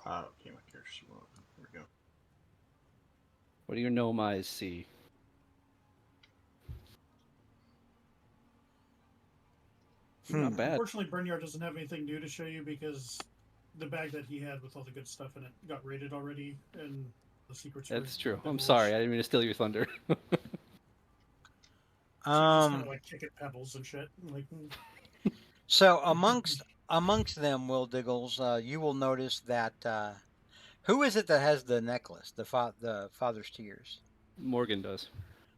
Okay, my character sheet will open. Here we go. What do your gnome eyes see? Not bad. Unfortunately, Bernier doesn't have anything new to show you because the bag that he had with all the good stuff in it got raided already, and the secrets. That's were true. I'm divulged. sorry. I didn't mean to steal your thunder. So you're just kind of like kicking pebbles and shit. Like, So amongst them, Will Diggles, you will notice that who is it that has the necklace, the father's tears? Morgan does.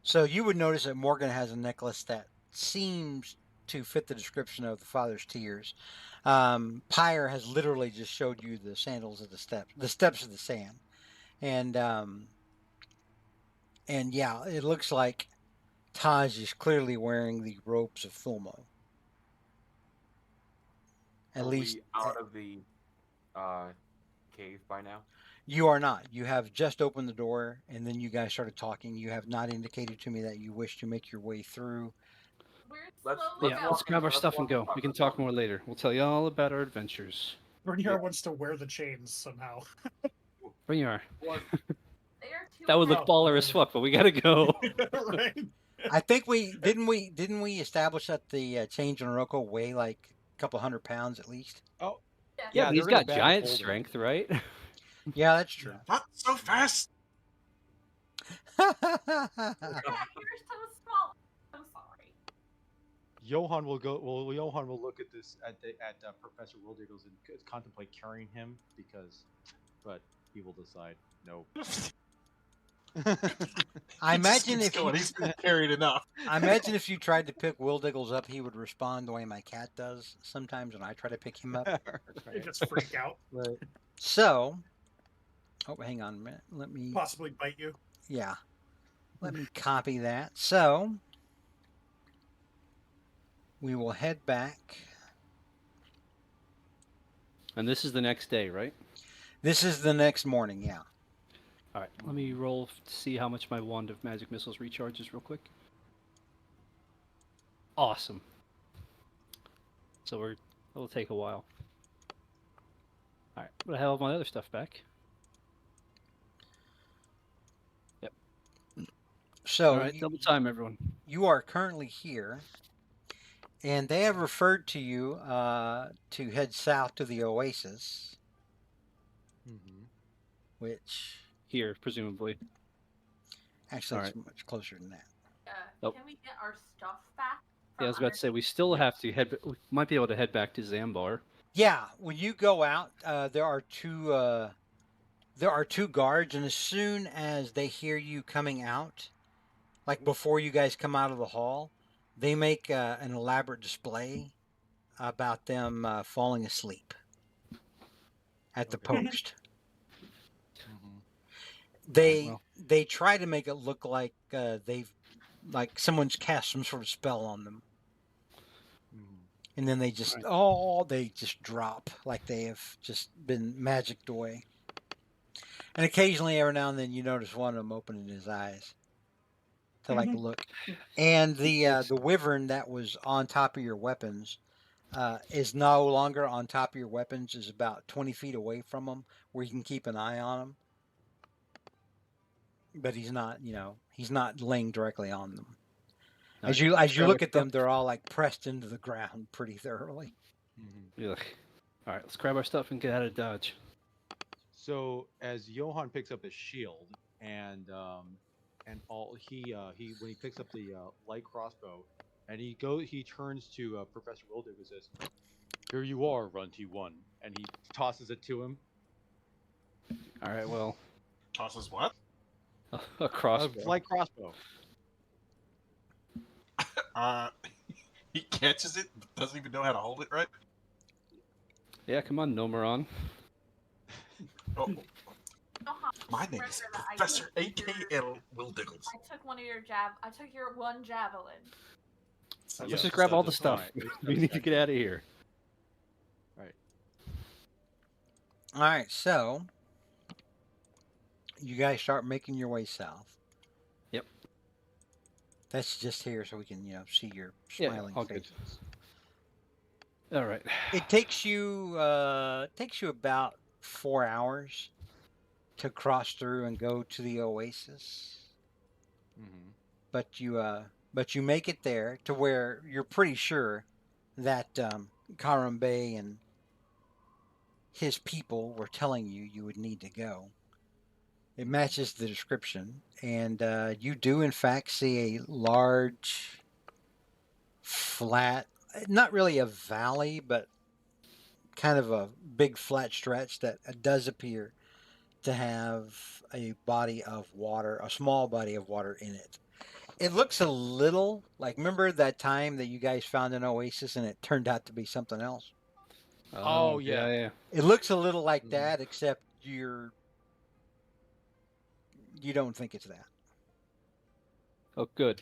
So you would notice that Morgan has a necklace that seems to fit the description of the father's tears. Pyre has literally just showed you the sandals of the steps of the sand, and yeah, it looks like Taj is clearly wearing the robes of Thulmo. At Are least we out of the uh, cave by now? you are not. You have just opened the door, and then you guys started talking. You have not indicated to me that you wish to make your way through. We're Let's slowly Yeah, walk let's going. grab our let's stuff and walk go. We can talk more later. We'll tell you all about our adventures. Bernier Yeah. wants to wear the chains somehow. Bring your. Was They are too That would look heavy. baller as fuck, but we gotta go. Right? I think we didn't we establish that the change in Rocco weigh like a couple 100 pounds at least. Oh, Yeah. Yeah, but they're he's in a got bag giant holding. strength, right? Yeah, that's true. Not so fast. Yeah, you're so small. I'm sorry. Johan will go. Well, Johan will look at this at Professor Wildiggles and contemplate carrying him but he will decide no. I imagine He's if you going. He's been carried enough. I imagine if you tried to pick Will Diggles up, he would respond the way my cat does sometimes when I try to pick him up. They just freak out, So, oh, hang on a minute. Let me possibly bite you. yeah. Let me copy that. So, we will head back. And this is the next day, right? This is the next morning, yeah. All right. Let me roll to see how much my wand of magic missiles recharges real quick. Awesome. So it'll take a while. All right, but I have all my other stuff back. Yep. So All right, double time, everyone. you are currently here, and they have referred to you to head south to the oasis, Mm-hmm. which Here, presumably. actually All it's right. much closer than that. Oh. Can we get our stuff back? Yeah, I was about to say we still have to head. We might be able to head back to Zambar. Yeah, when you go out, there are two guards, and as soon as they hear you coming out, like before you guys come out of the hall, they make an elaborate display about them falling asleep at the Okay. post. Mm-hmm. They well. they try to make it look like like someone's cast some sort of spell on them, Mm-hmm. and then they just they just drop like they have just been magicked away. And occasionally, every now and then, you notice one of them opening his eyes to like look. And the wyvern that was on top of your weapons is no longer on top of your weapons. Is about 20 feet away from them, where you can keep an eye on him. But he's not, he's not laying directly on them. All right, As let's you grab our look at stuff. them, they're all like pressed into the ground pretty thoroughly. Mm-hmm. Ugh. All right, let's grab our stuff and get out of Dodge. So as Johann picks up his shield and all he when he picks up the light crossbow and he turns to Professor Wildig and says, "Here you are, Runty One," and he tosses it to him. All right, well, Tosses what? a crossbow. Light crossbow. Uh, he catches it, but doesn't even know how to hold it right. Yeah, come on, Nomeron. Oh, Johan, my name is remember that I Professor took your- AKL Will Diggles. I took I took your one javelin. Let's Yes, just grab all the that's stuff. fine. We need to get out of here. Right. All right, so you guys start making your way south. Yep. That's just here so we can, see your Yeah, smiling all good. faces. All right. It takes you about 4 hours to cross through and go to the oasis. Mm-hmm. But you make it there to where you're pretty sure that Karambe and his people were telling you would need to go. It matches the description, and you do in fact see a large, flat, not really a valley, but kind of a big flat stretch that does appear to have a body of water, a small body of water in it. It looks a little like, remember that time that you guys found an oasis and it turned out to be something else? Oh, yeah. yeah. It looks a little like Mhm. that, except you don't think it's that. Oh, good.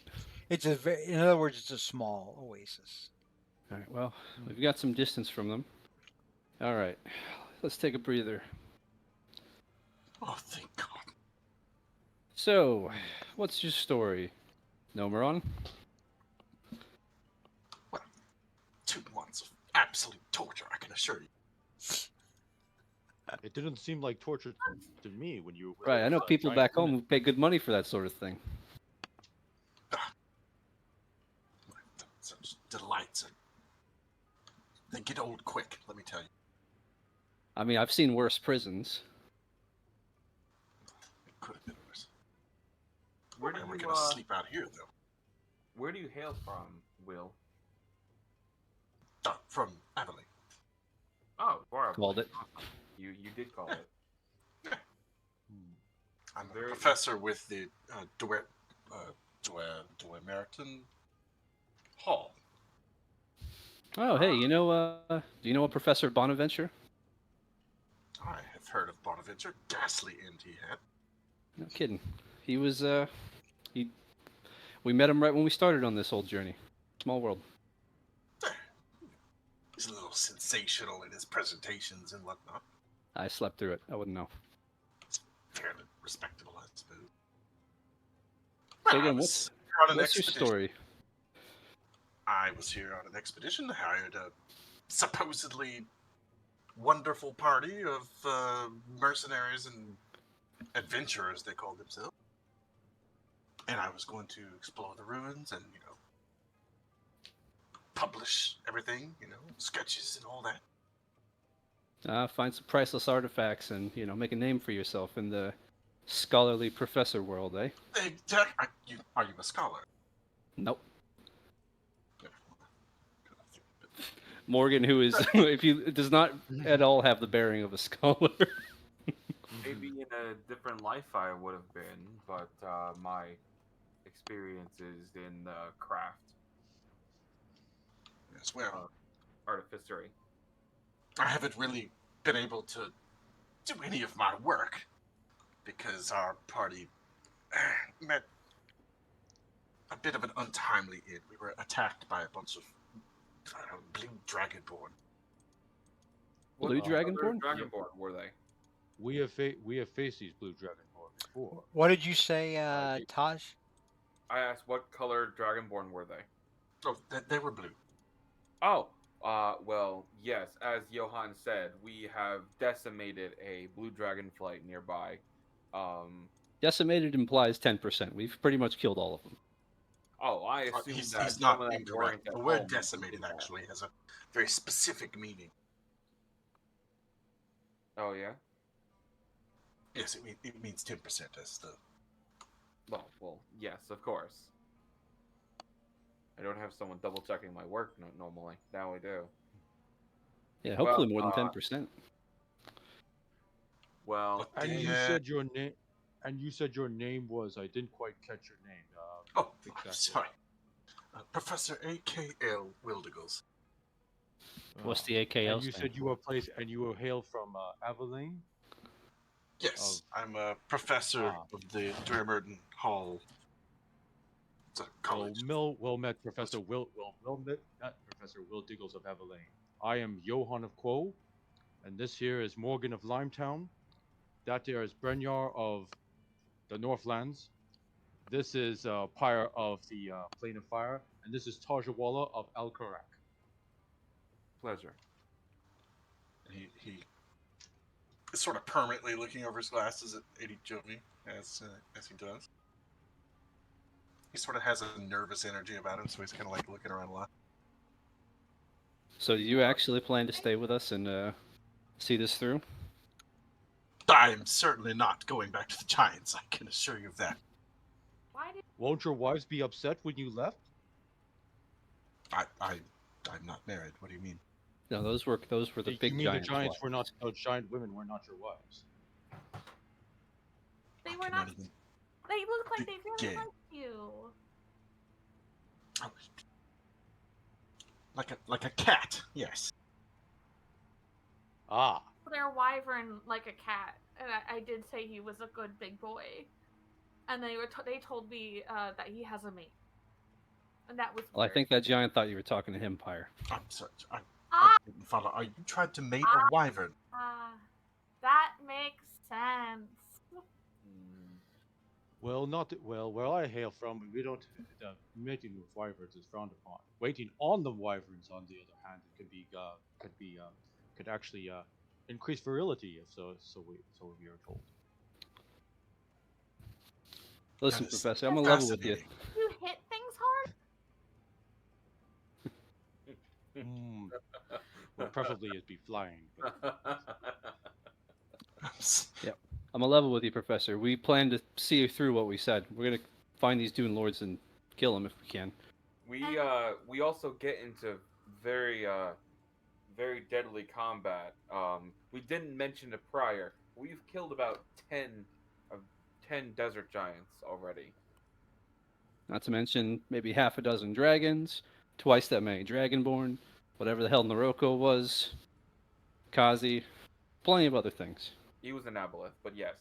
In other words, it's a small oasis. All right. Well, we've got some distance from them. All right. Let's take a breather. Oh, thank God. So, what's your story, Nomeron? 2 months of absolute torture, I can assure you. It didn't seem like torture to me when you. Right. I know people back home who pay good money for that sort of thing. Such delights. They get old quick, let me tell you. I mean, I've seen worse prisons. It could have been worse. Where do And we're you gonna sleep out here, though. where do you hail from, Will? From Abilene. Oh, Bora. Called it. You did call it. I'm a Very- professor with the Duemeriton Hall. Oh, hey, do you know a Professor Bonaventure? I have heard of Bonaventure. Ghastly end he had. No kidding. He was, we met him right when we started on this whole journey. Small world. He's a little sensational in his presentations and whatnot. I slept through it. I wouldn't know. It's fairly respectable, I suppose. So again, I was what's on an your expedition. story? I was here on an expedition, hired a supposedly wonderful party of mercenaries and adventurers, they call themselves. And I was going to explore the ruins and, publish everything, sketches and all that. Find some priceless artifacts and, make a name for yourself in the scholarly professor world, eh? Are you a scholar? Nope. Yeah. Morgan, who is, if you does not at all have the bearing of a scholar. Maybe in a different life I would have been, but my experiences in the craft As well. artificery. I haven't really been able to do any of my work because our party met a bit of an untimely end. We were attacked by a bunch of blue dragonborn. What Blue other Dragonborn? Dragonborn were they? We have faced these blue dragonborn before. What did you say, they- Taj? I asked what color Dragonborn were they? Oh, they were blue. Oh, well, yes. As Johan said, we have decimated a blue dragonflight nearby. Decimated implies 10%. We've pretty much killed all of them. Oh, I assume He's that not some of them incorrect. weren't at The word home. decimated actually has a very specific meaning. Oh yeah. Yes, it means 10% as the. Well, yes, of course. I don't have someone double checking my work normally. Now I do. Yeah, hopefully Well, more than 10%. Well, And you said your name. And you said your name was. I didn't quite catch your name. Oh, exactly. sorry. Professor A.K.L. Wildigals. What's the AKL And you stand said you for? were placed, and you were hailed from Abilene. Yes, I'm a professor of the Dwermerton Hall. It's a college. Well met, Professor well met, not Professor Will Diggles of Abilene. I am Johann of Quo, and this here is Morgan of Limetown. That there is Brenyar of the Northlands. This is Pyre of the Plane of Fire, and this is Tajawala of Alcarak. pleasure. He is sort of permanently looking over his glasses at Eddie Jovi as he does. He sort of has a nervous energy about him, so he's kind of like looking around a lot. So do you actually plan to stay with us and see this through? I am certainly not going back to the Giants. I can assure you of that. Why did Won't your wives be upset when you left? I'm not married. What do you mean? No, those were the big You mean giants. the giants were wives. not those giant women were not your wives? they I were cannot not? even- They look like they really begin. liked you. Oh, like a cat. Yes. Ah, Their wyvern like a cat, and I did say he was a good big boy, and they told me that he has a mate, and that was Well, I weird. think that giant thought you were talking to him, Pyre. I'm sorry. I Ah, didn't follow. Are you tried to mate a wyvern? that makes sense. well, not well. Where I hail from, we don't. Mating with wyverns is frowned upon. Waiting on the wyverns, on the other hand, it could actually increase virility. If so we are told. Listen, That is Professor, I'm gonna level with you. fascinating. You hit things hard. Mm. Well, preferably it'd be flying. But I'm gonna level with you, Professor. We plan to see through what we said. We're gonna find these Dune Lords and kill them if we can. We also get into very very deadly combat. We didn't mention it prior. We've killed about 10 desert giants already. Not to mention maybe half a dozen dragons, twice that many dragonborn, whatever the hell Noroko was, Kazi, plenty of other things. He was an aboleth, but yes.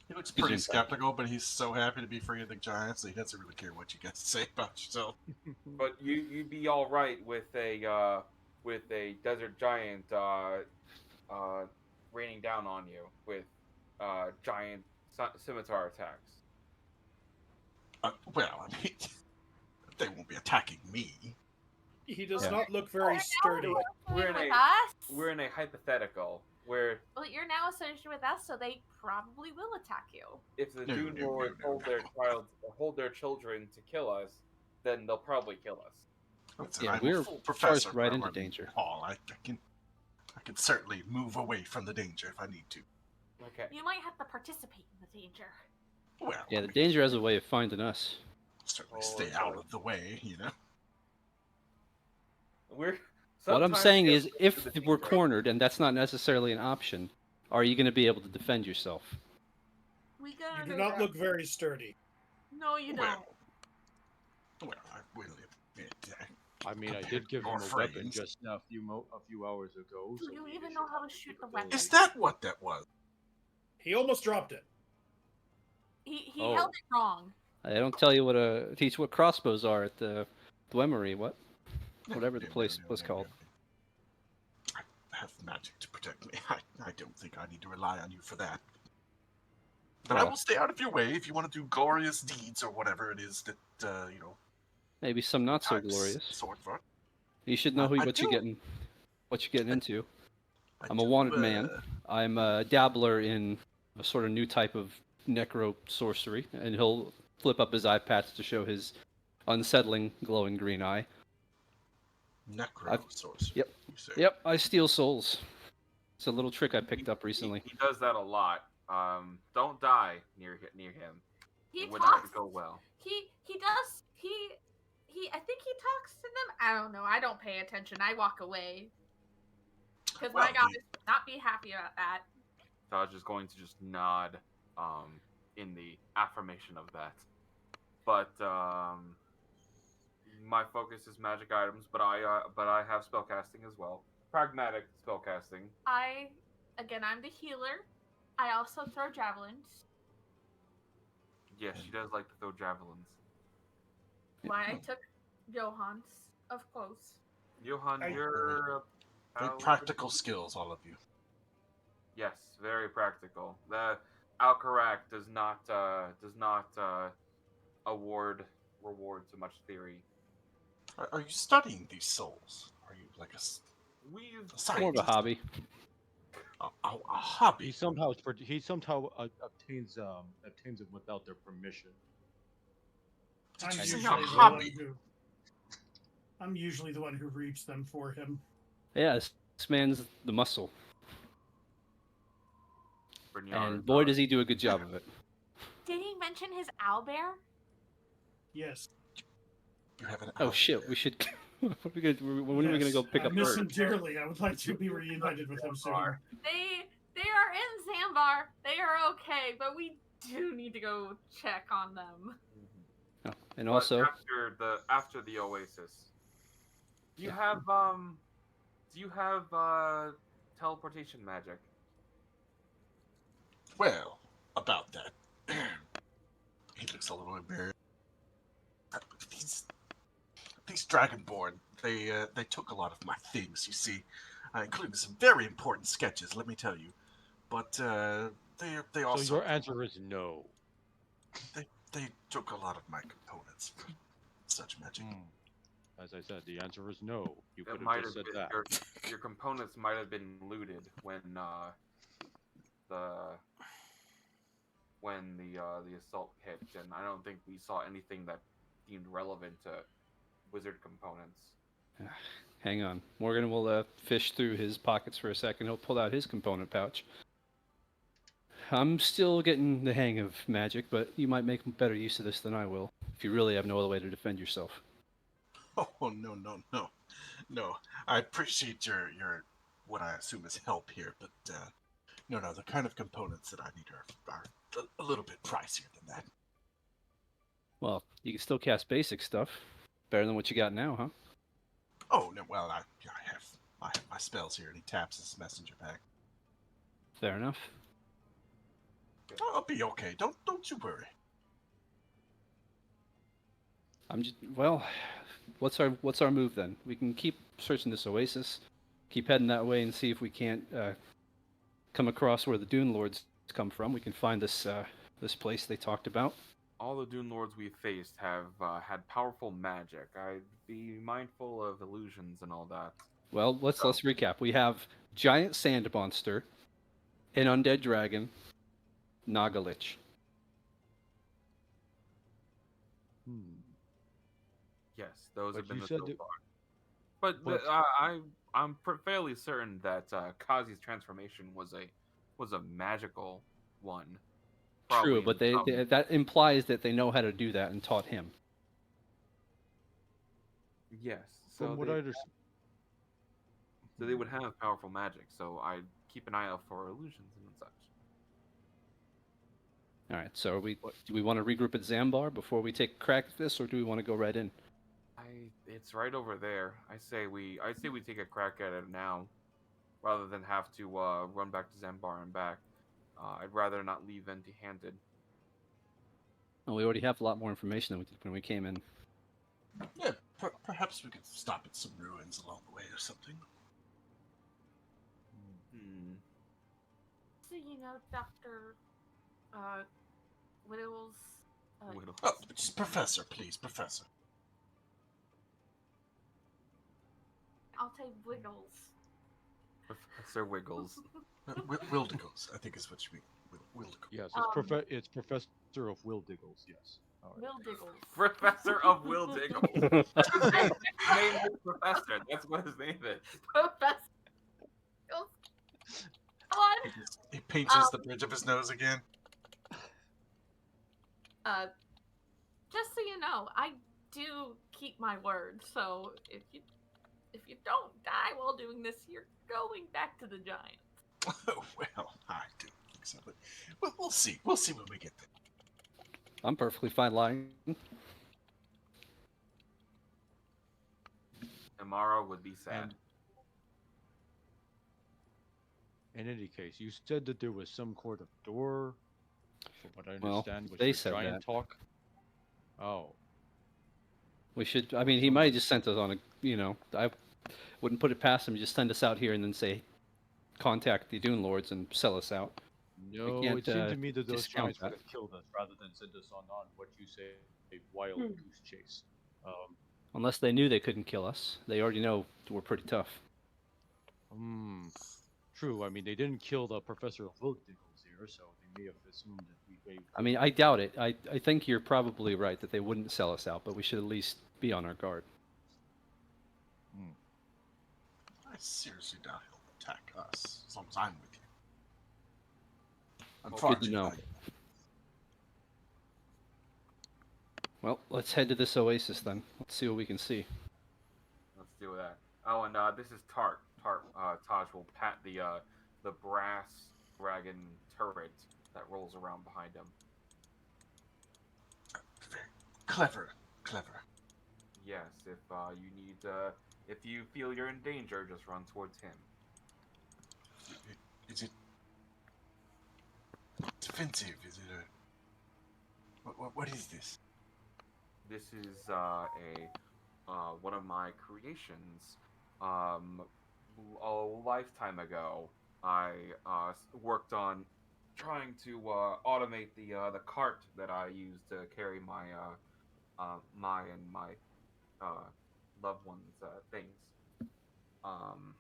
He looks He's pretty in- skeptical, but he's so happy to be free of the Giants that he doesn't really care what you guys say about yourself. But you'd be all right with a desert giant raining down on you with giant scimitar attacks. Well, I mean, They won't be attacking me. He does Yeah. not look very sturdy. We're in with a- us. We're in a hypothetical where Well, you're now associated with us, so they probably will attack you. if the No, Dune no, no, Lords no, hold their children to kill us, then they'll probably kill us. Listen, Yeah, I'm we're a full professor. forced right now, into I mean, danger. Paul, I can certainly move away from the danger if I need to. Okay. You might have to participate in the danger. Well, Yeah, I the mean, danger has a way of finding us. certainly Oh, stay out of the way, you know. We're. What I'm sometimes saying we is, have to if go to the we're danger. cornered and that's not necessarily an option, are you going to be able to defend yourself? We You gotta do know not that. look very sturdy. No, you don't. Well, I will admit. I mean, I Compared did to give your him a weapon friends. just now a few hours ago. Do so you maybe even should know how have to the shoot the capability. weapon? Is that what that was? He almost dropped it. He Oh. held it wrong. I don't tell you teach what crossbows are at the Dwemery, whatever the No, place no, was no, called. no. I have magic to protect me. I don't think I need to rely on you for that. But I Well. will stay out of your way if you want to do glorious deeds or whatever it is that Maybe some not so types glorious. sword for. You should know I what you're do. getting into. I'm a do, wanted man. I'm a dabbler in a sort of new type of necro sorcery, and he'll flip up his eye patch to show his unsettling glowing green eye. Necro sorcery. Yep. You say. Yep, I steal souls. It's a little trick I picked up recently. He does that a lot. Don't die near him. He It would not talks. go well. He does. I think he talks to them. I don't know. I don't pay attention. I walk away because my Well, goddess would not be happy about that. Taj is going to just nod in the affirmation of that. But my focus is magic items, but I have spellcasting as well. Pragmatic spellcasting. I'm the healer. I also throw javelins. Yes, she does like to throw javelins. Why I took Johann's, of course. Johann, I- you're Very practical skills, all of you. Yes, very practical. The Alcarak does not award reward to much theory. Are you studying these souls? Are you like a We've More of a scientist? hobby. A hobby? He somehow obtains them without their permission. I'm Did you say usually a the one hobby? I'm usually the one who reaps them for him. Yeah, this man's the muscle, and boy does he do a good job of it. Did he mention his owlbear? Yes. You have an Oh shit, owlbear. we should. when are we gonna go pick I up miss Bird? him dearly. I would like to be reunited with him soon. They are in Zambar. They are okay, but we do need to go check on them. Oh, and But also, after the Oasis, do you have teleportation magic? Well, about that. He looks a little embarrassed. These Dragonborn, they took a lot of my things, you see, including some very important sketches, let me tell you. But they also So your answer is no. they took a lot of my components for such magic. As I said, the answer is no. You It could might have just have said been that. your components might have been looted when the assault hit, and I don't think we saw anything that deemed relevant to wizard components. hang on. Morgan will fish through his pockets for a second. He'll pull out his component pouch. I'm still getting the hang of magic, but you might make better use of this than I will, if you really have no other way to defend yourself. Oh no! I appreciate your what I assume is help here, but no, the kind of components that I need are a little bit pricier than that. Well, you can still cast basic stuff. Better than what you got now, huh? Oh no, well I have my spells here, and he taps his messenger pack. Fair enough. I'll be okay. Don't you worry. Well, what's our move then? We can keep searching this oasis, keep heading that way, and see if we can't come across where the Dune Lords come from. We can find this place they talked about. all the Dune Lords we've faced have had powerful magic. I'd be mindful of illusions and all that. Well, let's recap. We have giant sand monster, an undead dragon, Nagalich. Hmm. Yes, those have But been you the said so that. far. But But I'm fairly certain that Kazi's transformation was a magical one. True, Probably but in some. that implies that they know how to do that and taught him. Yes, from what I understand, so they would have powerful magic. So I keep an eye out for illusions and such. All right, so But do we want to regroup at Zambar before we take a crack at this, or do we want to go right in? It's right over there. I say we take a crack at it now, rather than have to run back to Zambar and back. I'd rather not leave empty-handed. Well, we already have a lot more information than we did when we came in. Yeah, perhaps we could stop at some ruins along the way or something. Hmm. So Doctor uh, Whittles. Whittles. Oh, just Professor, please, Professor. I'll take Wiggles. Professor Wiggles. Wildigos, I think is what you mean. Wildigos. yes, Um, it's Professor of Will Diggles. Yes. All right. Will Diggles. Professor of Will Diggles. His name is Professor. That's what his name is. Professor. Come on. He pinches the bridge of his nose again. Just so you know, I do keep my word. So if you don't die while doing this, you're going back to the giant. Oh, well, I do think so, but we'll see. We'll see when we get there. I'm perfectly fine lying. Tomorrow would be sad. And in any case, you said that there was some sort of door. From what I Well, understand, was they for said giant that. talk. Oh, We should. I mean, he might have just sent us on a. I wouldn't put it past him to just send us out here and then say, contact the Dune Lords and sell us out. no, can't, it seemed to me that those discount giants would that. have killed us rather than send us on what you say a wild Hmm. goose chase. Unless they knew they couldn't kill us. They already know we're pretty tough. True. I mean, they didn't kill the Professor of Will Diggles here, so they may have assumed that we may. I mean, I doubt it. I think you're probably right that they wouldn't sell us out, but we should at least be on our guard. I seriously doubt he'll attack us as long as I'm with you. I'm Well, far good to too know. valuable. Well, let's head to this oasis then. Let's see what we can see. Let's do that. Oh, and this is Tart. Taj will pat the brass dragon turret that rolls around behind him. Very clever, clever. Yes, if you need, if you feel you're in danger, just run towards him. Is it defensive? Is it a what is this? This is one of my creations. A lifetime ago, I worked on trying to automate the cart that I use to carry my loved ones things. Um,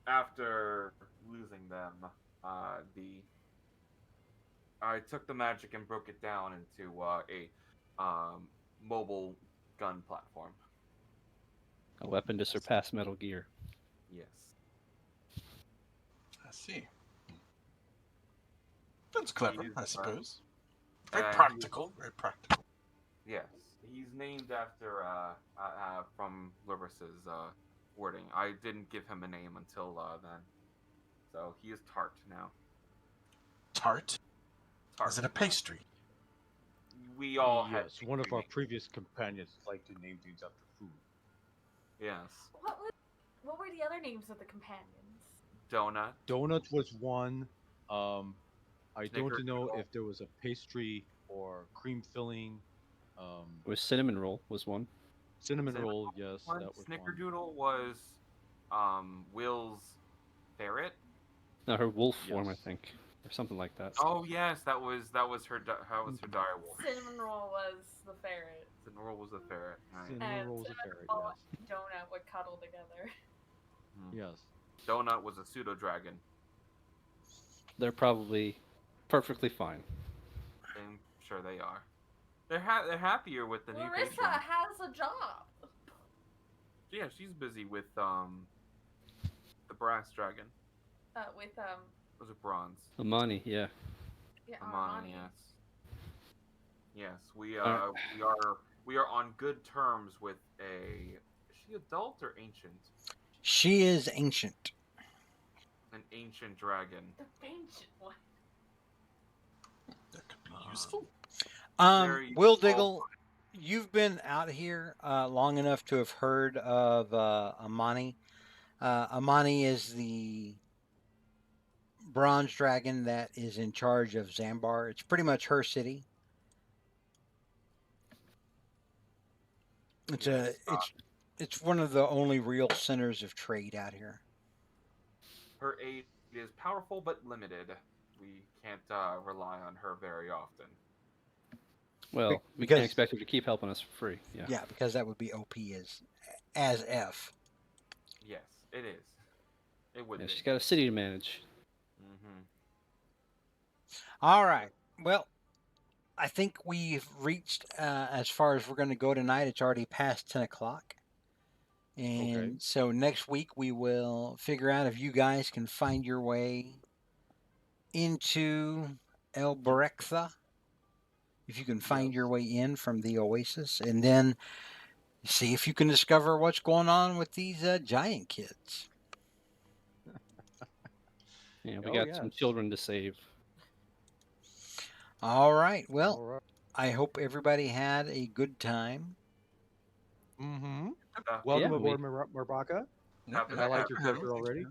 After losing them, the I took the magic and broke it down into a mobile gun platform. A weapon to surpass Metal Gear. Yes. I see. That's clever, He is, I suppose. Very he is- practical. Very practical. Yes, he's named after from Levis's wording. I didn't give him a name until then, so he is Tart now. Tart. Tart. Is it a pastry? We all had Yes, one of pastry our names. previous companions liked to name things after food. Yes, What were the other names of the companions? donut. Donut was one. I don't know Snickerdoodle. if there was a pastry or cream filling. It was cinnamon roll was one. Cinnamon Cinnamon roll, yes, One that was one. Snickerdoodle was Will's ferret. No, her wolf form, I Yes. think. or something like that. Oh yes, that was her. That was her dire wolf. Cinnamon roll was the ferret, Cinderella was the ferret. Right. Cinnamon and rolls a cinnamon ferret. roll Yes. and donut would cuddle together. Hmm. Yes. Donut was a pseudo dragon. They're probably perfectly fine. I'm sure they are. They're happier with the new Larissa patron. has a job. Yeah, she's busy with the brass dragon. With Was it bronze? Amani, yeah. yeah, Amani, Armani. yes. Yes, Alright. we are on good terms with a. Is she adult or ancient? She is ancient. An ancient dragon. The ancient one. That could be useful. Very Will useful. Diggle, you've been out here long enough to have heard of Amani. Amani is the bronze dragon that is in charge of Zambar. It's pretty much her city. It's Yes, it's one of the only real centers of trade out here. her aid is powerful but limited. We can't rely on her very often. Well, we because- can't expect her to keep helping us for free. Yeah. Yeah, because that would be OP as F. Yes, it is. It would Yeah, be. she's got a city to manage. Mm-hmm. All right. Well, I think we've reached as far as we're going to go tonight. It's already past 10 o'clock. And Okay. so next week we will figure out if you guys can find your way into El Berektha. If you can find your way in from the Oasis. And then see if you can discover what's going on with these giant kids. Yeah, we Oh, got some yes. children to save. All right. Well, All right. I hope everybody had a good time. Mm-hmm. Uh, Welcome Yeah, aboard, Marbaka. Happy I to like have your you. character already.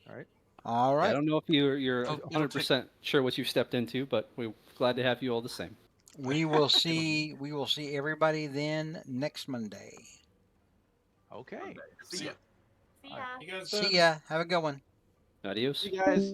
All right. All Yeah, I right. don't know if you're It'll 100% sure what you've stepped into, but we're glad to have you all the same. We will see everybody then next Monday. Okay. See ya. See All ya. right. You guys See done? ya. Have a good one. Adios. See you guys.